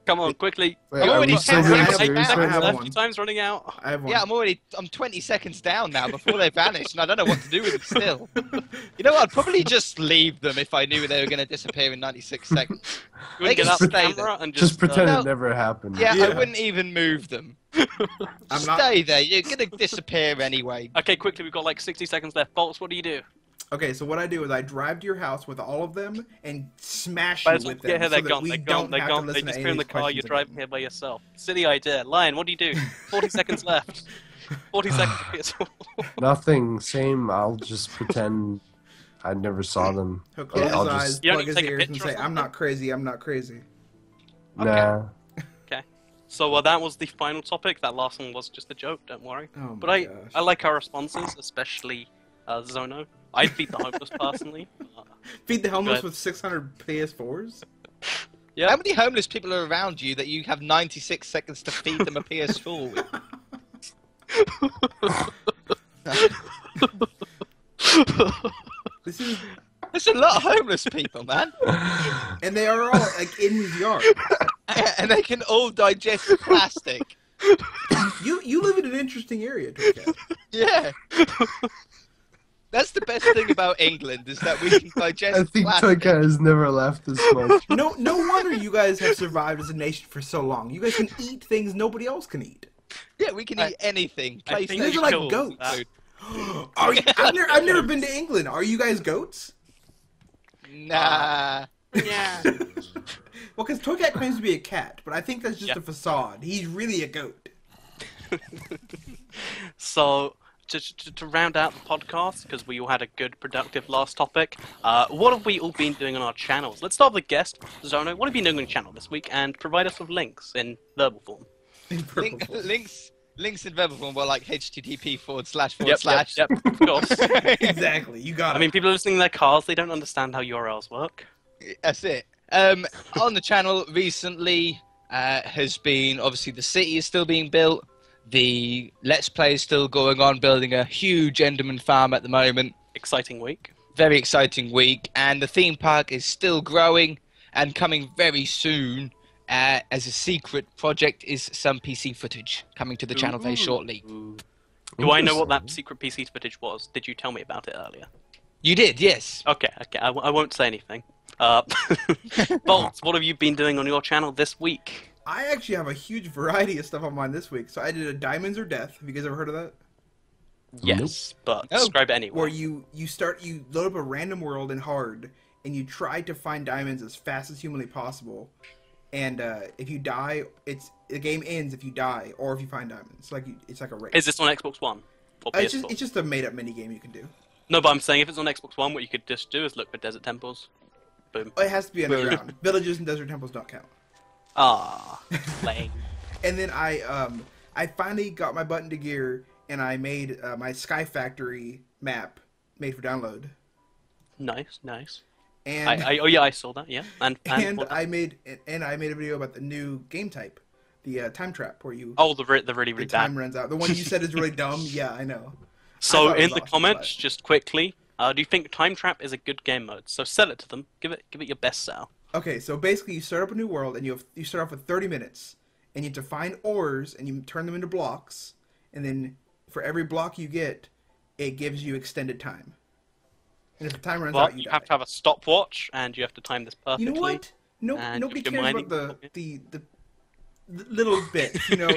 [SPEAKER 4] Come on, quickly.
[SPEAKER 3] Wait,
[SPEAKER 2] I'm
[SPEAKER 3] are
[SPEAKER 2] already
[SPEAKER 3] we still
[SPEAKER 2] 10
[SPEAKER 3] being
[SPEAKER 2] seconds
[SPEAKER 3] serious
[SPEAKER 2] back.
[SPEAKER 3] right
[SPEAKER 1] I have
[SPEAKER 3] now?
[SPEAKER 1] one.
[SPEAKER 4] Your time's running out.
[SPEAKER 1] I have one.
[SPEAKER 2] Yeah, I'm 20 seconds down now before they vanish, and I don't know what to do with it still. You know what? I'd probably just leave them if I knew they were going to disappear in 96 seconds.
[SPEAKER 4] You wouldn't
[SPEAKER 2] They
[SPEAKER 4] get out the
[SPEAKER 2] stay
[SPEAKER 4] camera and
[SPEAKER 3] Just pretend
[SPEAKER 2] No.
[SPEAKER 3] it never happened.
[SPEAKER 2] Yeah, I
[SPEAKER 1] Yeah.
[SPEAKER 2] wouldn't even move them.
[SPEAKER 1] I'm not.
[SPEAKER 2] Stay there. You're going to disappear anyway.
[SPEAKER 4] Okay, quickly, we've got like 60 seconds left. Bolts, what do you do?
[SPEAKER 1] Okay, so what I do is I drive to your house with all of them and smash
[SPEAKER 4] By
[SPEAKER 1] you
[SPEAKER 4] the time
[SPEAKER 1] with
[SPEAKER 4] you get
[SPEAKER 1] them
[SPEAKER 4] here,
[SPEAKER 1] so
[SPEAKER 4] they're
[SPEAKER 1] that
[SPEAKER 4] gone,
[SPEAKER 1] we
[SPEAKER 4] they're gone,
[SPEAKER 1] don't
[SPEAKER 4] they're
[SPEAKER 1] have
[SPEAKER 4] gone.
[SPEAKER 1] to
[SPEAKER 4] They
[SPEAKER 1] listen to
[SPEAKER 4] disappear
[SPEAKER 1] any
[SPEAKER 4] in
[SPEAKER 1] of
[SPEAKER 4] the
[SPEAKER 1] these
[SPEAKER 4] car, you're
[SPEAKER 1] questions
[SPEAKER 4] driving
[SPEAKER 1] again.
[SPEAKER 4] here by yourself. Silly idea. Lion, what do you do? 40 seconds left. 40 seconds.
[SPEAKER 3] Nothing. Same. I'll just pretend I never saw them.
[SPEAKER 1] He'll close
[SPEAKER 3] I'll
[SPEAKER 1] his
[SPEAKER 3] just-
[SPEAKER 1] eyes,
[SPEAKER 4] You don't
[SPEAKER 1] plug
[SPEAKER 4] need
[SPEAKER 1] his
[SPEAKER 4] to take a
[SPEAKER 1] ears, and
[SPEAKER 4] picture or
[SPEAKER 1] say, "I'm
[SPEAKER 4] something?
[SPEAKER 1] not crazy. I'm not crazy."
[SPEAKER 3] Nah.
[SPEAKER 4] So that was the final topic. That last one was just a joke, don't worry.
[SPEAKER 1] Oh
[SPEAKER 4] But
[SPEAKER 1] my
[SPEAKER 4] I
[SPEAKER 1] gosh.
[SPEAKER 4] like our responses, especially Zono. I'd beat the homeless personally.
[SPEAKER 1] Feed the homeless
[SPEAKER 4] Good.
[SPEAKER 1] with 600 PS4s.
[SPEAKER 4] Yeah.
[SPEAKER 2] How many homeless people are around you that you have 96 seconds to feed them a PS4 with?
[SPEAKER 1] This is,
[SPEAKER 2] There's a lot of homeless people, man.
[SPEAKER 1] and they are all like in his yard.
[SPEAKER 2] And they can all digest plastic.
[SPEAKER 1] You live in an interesting area, Torcat.
[SPEAKER 2] Yeah. That's the best thing about England, is that we can digest
[SPEAKER 3] I think
[SPEAKER 2] plastic.
[SPEAKER 3] Toyka has never laughed this much.
[SPEAKER 1] No wonder you guys have survived as a nation for so long. You guys can eat things nobody else can eat.
[SPEAKER 2] Yeah, we can eat anything.
[SPEAKER 4] I think
[SPEAKER 1] These
[SPEAKER 2] PlayStation
[SPEAKER 1] are like
[SPEAKER 2] tools,
[SPEAKER 1] goats.
[SPEAKER 2] food.
[SPEAKER 1] I've never been to England. Are you guys goats?
[SPEAKER 2] Nah.
[SPEAKER 4] Yeah.
[SPEAKER 1] Well, because Toycat claims to be a cat, but I think that's just
[SPEAKER 4] Yeah.
[SPEAKER 1] a facade. He's really a goat.
[SPEAKER 4] So, to round out the podcast, because we all had a good, productive last topic, what have we all been doing on our channels? Let's start with the guest, Zono. What have you been doing on your channel this week? And provide us with links in verbal form.
[SPEAKER 1] In purple form.
[SPEAKER 2] Links in verbal form were like HTTP//
[SPEAKER 4] Yep, of course.
[SPEAKER 1] Exactly. You got it.
[SPEAKER 4] I mean, people are listening in their cars, they don't understand how URLs work.
[SPEAKER 2] That's it. On the channel recently has been, obviously, the city is still being built. The Let's Play is still going on, building a huge Enderman farm at the moment.
[SPEAKER 4] Exciting week.
[SPEAKER 2] Very exciting week. And the theme park is still growing and coming very soon. As a secret project is some PC footage coming to the channel very shortly.
[SPEAKER 4] Do I know what that secret PC footage was? Did you tell me about it earlier?
[SPEAKER 2] You did, yes.
[SPEAKER 4] Okay, I won't say anything. Bolts, what have you been doing on your channel this week?
[SPEAKER 1] I actually have a huge variety of stuff on mine this week. So I did a Diamonds or Death. Have you guys ever heard of that?
[SPEAKER 4] Yes, but
[SPEAKER 2] Oh.
[SPEAKER 4] describe it anyway.
[SPEAKER 1] Where you load up a random world in hard, and you try to find diamonds as fast as humanly possible. And if you die, the game ends if you die or if you find diamonds. It's like a race.
[SPEAKER 4] Is this on Xbox One? Or PS4?
[SPEAKER 1] It's just a made up mini game you can do.
[SPEAKER 4] No, but I'm saying if it's on Xbox One, what you could just do is look for desert temples. Boom.
[SPEAKER 1] It has to be underground. Villages and desert temples don't count.
[SPEAKER 4] Ah, lame.
[SPEAKER 1] And then I finally got my butt into gear and I made my Sky Factory map made for download.
[SPEAKER 4] Nice, nice.
[SPEAKER 1] And
[SPEAKER 4] Oh yeah, I saw that. Yeah, and
[SPEAKER 1] I made a video about the new game type, the time trap, where you
[SPEAKER 4] oh, the really
[SPEAKER 1] the
[SPEAKER 4] really
[SPEAKER 1] time
[SPEAKER 4] bad.
[SPEAKER 1] runs out. The one you said is really dumb. Yeah, I know. I
[SPEAKER 4] So
[SPEAKER 1] thought it
[SPEAKER 4] in
[SPEAKER 1] was
[SPEAKER 4] the
[SPEAKER 1] awesome,
[SPEAKER 4] comments,
[SPEAKER 1] but-
[SPEAKER 4] just quickly, do you think Time Trap is a good game mode? So sell it to them. Give it your best sell.
[SPEAKER 1] Okay, so basically you start up a new world and you start off with 30 minutes and you have to find ores and you turn them into blocks, and then for every block you get, it gives you extended time. And if the time runs
[SPEAKER 4] Well,
[SPEAKER 1] out, you
[SPEAKER 4] you
[SPEAKER 1] die.
[SPEAKER 4] have to have a stopwatch, and you have to time this perfectly.
[SPEAKER 1] You know what? No,
[SPEAKER 4] And
[SPEAKER 1] nobody
[SPEAKER 4] if you're
[SPEAKER 1] cares
[SPEAKER 4] mining-
[SPEAKER 1] about the little bits, you know.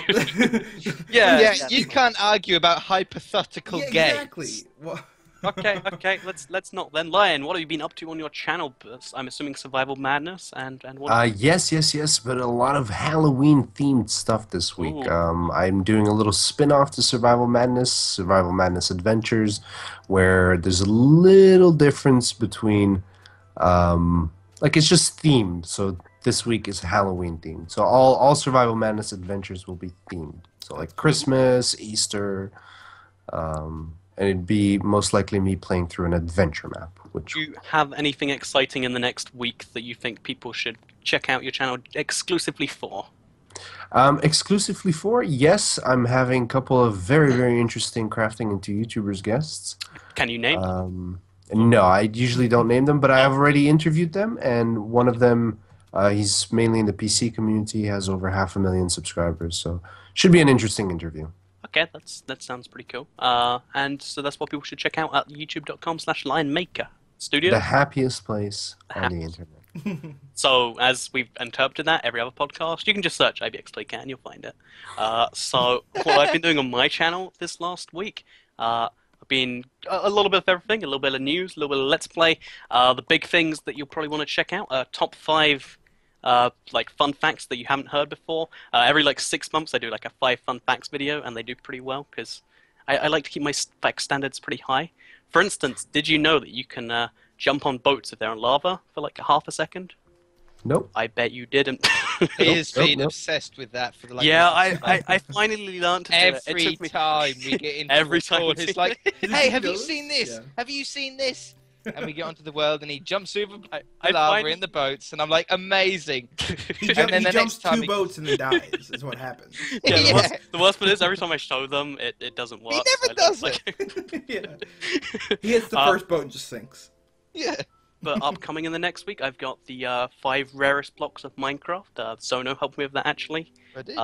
[SPEAKER 4] Yeah,
[SPEAKER 2] Yeah, you can't argue about hypothetical
[SPEAKER 1] Yeah,
[SPEAKER 2] games.
[SPEAKER 1] exactly. Well,
[SPEAKER 4] Okay. Let's not then. Lion, what have you been up to on your channel? I'm assuming Survival Madness and what?
[SPEAKER 3] Yes, but a lot of Halloween themed stuff this week.
[SPEAKER 4] Ooh.
[SPEAKER 3] I'm doing a little spin-off to Survival Madness Adventures, where there's a little difference between, like it's just themed. So this week is Halloween themed. So all Survival Madness Adventures will be themed. So like Christmas, Easter, and it'd be most likely me playing through an adventure map. Which
[SPEAKER 4] Do you have anything exciting in the next week that you think people should check out your channel exclusively for?
[SPEAKER 3] Exclusively for, yes, I'm having a couple of very interesting crafting into YouTubers guests.
[SPEAKER 4] Can you name them?
[SPEAKER 3] No, I usually don't name them, but I have already interviewed them, and one of them, he's mainly in the PC community, has over 500,000 subscribers, so should be an interesting interview.
[SPEAKER 4] Okay, that sounds pretty cool. And so that's what people should check out at youtube.com/LionMaker Studio.
[SPEAKER 3] The happiest place on the internet.
[SPEAKER 4] So, as we've interpreted that, every other podcast, you can just search IBX Toycat and you'll find it. So, what I've been doing on my channel this last week, I've been a little bit of everything, a little bit of news, a little bit of Let's Play. The big things that you'll probably want to check out are top 5 like fun facts that you haven't heard before. Every like 6 months I do like a 5 fun facts video, and they do pretty well because I like to keep my fact standards pretty high. For instance, did you know that you can jump on boats if they're on lava for like a half a second?
[SPEAKER 3] Nope.
[SPEAKER 4] I bet you didn't.
[SPEAKER 2] He has been
[SPEAKER 3] nope.
[SPEAKER 2] obsessed with that for the like.
[SPEAKER 4] Yeah, I finally learned to do it. It
[SPEAKER 2] Every
[SPEAKER 4] took me...
[SPEAKER 2] time we get into
[SPEAKER 4] Every
[SPEAKER 2] the call,
[SPEAKER 4] time.
[SPEAKER 2] he's like, "Hey, have you
[SPEAKER 1] Those?
[SPEAKER 2] seen this?
[SPEAKER 1] Yeah.
[SPEAKER 2] Have you seen this?" And we get onto the world, and he jumps over
[SPEAKER 4] I
[SPEAKER 2] the lava
[SPEAKER 4] find-
[SPEAKER 2] in the boats, and I'm like, "Amazing!"
[SPEAKER 1] He
[SPEAKER 2] And then the
[SPEAKER 1] jumps
[SPEAKER 2] next time
[SPEAKER 1] 2
[SPEAKER 2] he-
[SPEAKER 1] boats and then dies. Is what happens.
[SPEAKER 4] Yeah,
[SPEAKER 2] Yeah.
[SPEAKER 4] the worst part is every time I show them, it doesn't work.
[SPEAKER 2] never
[SPEAKER 4] So I
[SPEAKER 2] does
[SPEAKER 4] like-
[SPEAKER 1] Yeah. He hits the first boat and just sinks.
[SPEAKER 2] Yeah.
[SPEAKER 4] But upcoming in the next week, I've got the 5 rarest blocks of Minecraft. Zono helped me with that actually.
[SPEAKER 2] I did.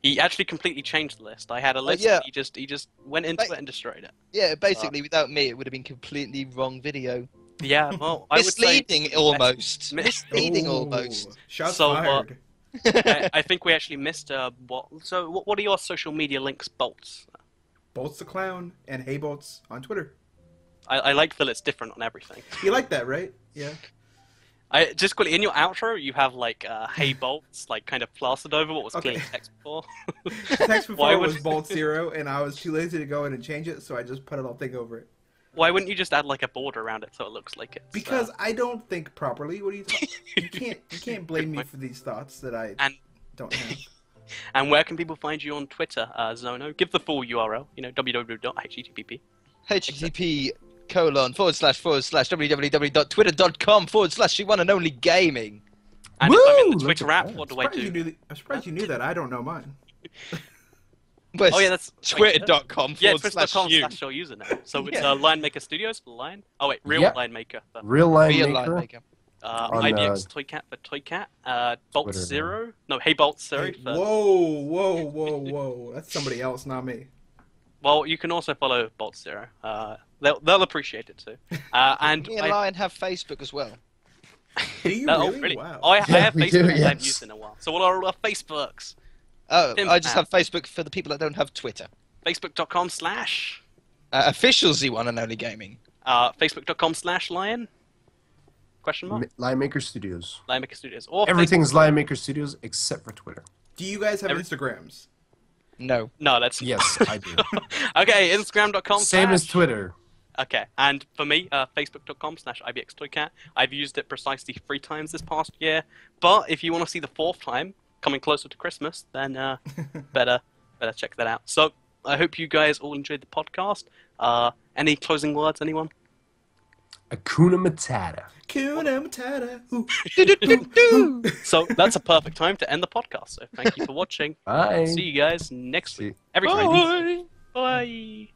[SPEAKER 4] He actually completely changed the list. I had a list.
[SPEAKER 2] yeah.
[SPEAKER 4] He just went into it and destroyed it.
[SPEAKER 2] Yeah, basically, without me, it would have been completely wrong video.
[SPEAKER 4] Yeah, well, I would say
[SPEAKER 2] Misleading almost.
[SPEAKER 4] Mis-
[SPEAKER 2] Misleading
[SPEAKER 1] Ooh,
[SPEAKER 2] almost.
[SPEAKER 1] Shots
[SPEAKER 4] So,
[SPEAKER 1] fired.
[SPEAKER 4] I think we actually missed what. So, what are your social media links, Bolts?
[SPEAKER 1] Bolts the Clown and Hey Bolts on Twitter.
[SPEAKER 4] I like that it's different on everything.
[SPEAKER 1] You like that, right? Yeah.
[SPEAKER 4] I just quickly in your outro, you have like "Hey Bolts" like kind of plastered over what was
[SPEAKER 1] Okay.
[SPEAKER 4] clearly text before.
[SPEAKER 1] Text
[SPEAKER 4] Why
[SPEAKER 1] before
[SPEAKER 4] would-
[SPEAKER 1] was Bolt 0, and I was too lazy to go in and change it, so I just put a little thing over it.
[SPEAKER 4] Why wouldn't you just add like a border around it so it looks like it's?
[SPEAKER 1] Because I don't think properly. What are you talking? You can't blame me for these thoughts that I
[SPEAKER 4] And-
[SPEAKER 1] don't have.
[SPEAKER 4] And where can people find you on Twitter, Zono? Give the full URL. You know, www.http.
[SPEAKER 2] http://www.twitter.com/ZOneNOnly gaming.
[SPEAKER 4] And if I'm in
[SPEAKER 3] Woo!
[SPEAKER 4] the Twitter
[SPEAKER 3] Look at
[SPEAKER 4] app,
[SPEAKER 3] that.
[SPEAKER 4] what do I do?
[SPEAKER 1] I'm surprised you knew that. I don't know mine.
[SPEAKER 2] But
[SPEAKER 4] Oh yeah, that's
[SPEAKER 2] twitter.com
[SPEAKER 4] Yeah,
[SPEAKER 2] /you.
[SPEAKER 4] twitter.com/your username. So it's Lion Maker Studios for Lion. Oh wait, Real
[SPEAKER 3] Yep.
[SPEAKER 4] Lion Maker. For,
[SPEAKER 3] Real line
[SPEAKER 2] Real
[SPEAKER 3] maker.
[SPEAKER 2] life maker.
[SPEAKER 3] On,
[SPEAKER 4] IBX Toycat for Toycat. Bolt
[SPEAKER 3] Twitter,
[SPEAKER 4] Zero. No, Hey Bolt Zero.
[SPEAKER 1] Hey,
[SPEAKER 4] For,
[SPEAKER 1] whoa. That's somebody else, not me.
[SPEAKER 4] well, you can also follow Bolt Zero. They'll appreciate it too. And
[SPEAKER 2] Me and Lion have Facebook as well.
[SPEAKER 1] Do you
[SPEAKER 4] oh,
[SPEAKER 1] really? Wow.
[SPEAKER 4] I
[SPEAKER 3] Yeah,
[SPEAKER 4] have
[SPEAKER 3] we
[SPEAKER 4] Facebook
[SPEAKER 3] do,
[SPEAKER 4] that I haven't
[SPEAKER 3] yes.
[SPEAKER 4] used in a while. So what are our Facebooks?
[SPEAKER 2] Oh,
[SPEAKER 4] Tim
[SPEAKER 2] I just
[SPEAKER 4] Tam.
[SPEAKER 2] have Facebook for the people that don't have Twitter.
[SPEAKER 4] Facebook.com/
[SPEAKER 2] Official ZOneNOnly gaming.
[SPEAKER 4] Facebook.com/Lion? Question mark?
[SPEAKER 3] Line Maker Studios.
[SPEAKER 4] Lion Maker Studios. Or
[SPEAKER 3] Everything's Line Maker Studios except for Twitter.
[SPEAKER 1] Do you guys have
[SPEAKER 4] Every-
[SPEAKER 1] Instagrams?
[SPEAKER 2] No.
[SPEAKER 4] No, that's
[SPEAKER 3] Yes, I do.
[SPEAKER 4] okay. Instagram.com.
[SPEAKER 3] Same as Twitter.
[SPEAKER 4] Okay, and for me, Facebook.com/IBXToycat. I've used it precisely 3 times this past year. But if you want to see the 4th time, coming closer to Christmas, then better check that out. So I hope you guys all enjoyed the podcast. Any closing words, anyone?
[SPEAKER 3] Akuna Matata.
[SPEAKER 1] Kuna Matata. Ooh.
[SPEAKER 4] So that's a perfect time to end the podcast. So thank you for watching.
[SPEAKER 3] Bye.
[SPEAKER 4] See you guys next
[SPEAKER 3] See-
[SPEAKER 4] week. Every time.
[SPEAKER 2] Bye.
[SPEAKER 4] Bye.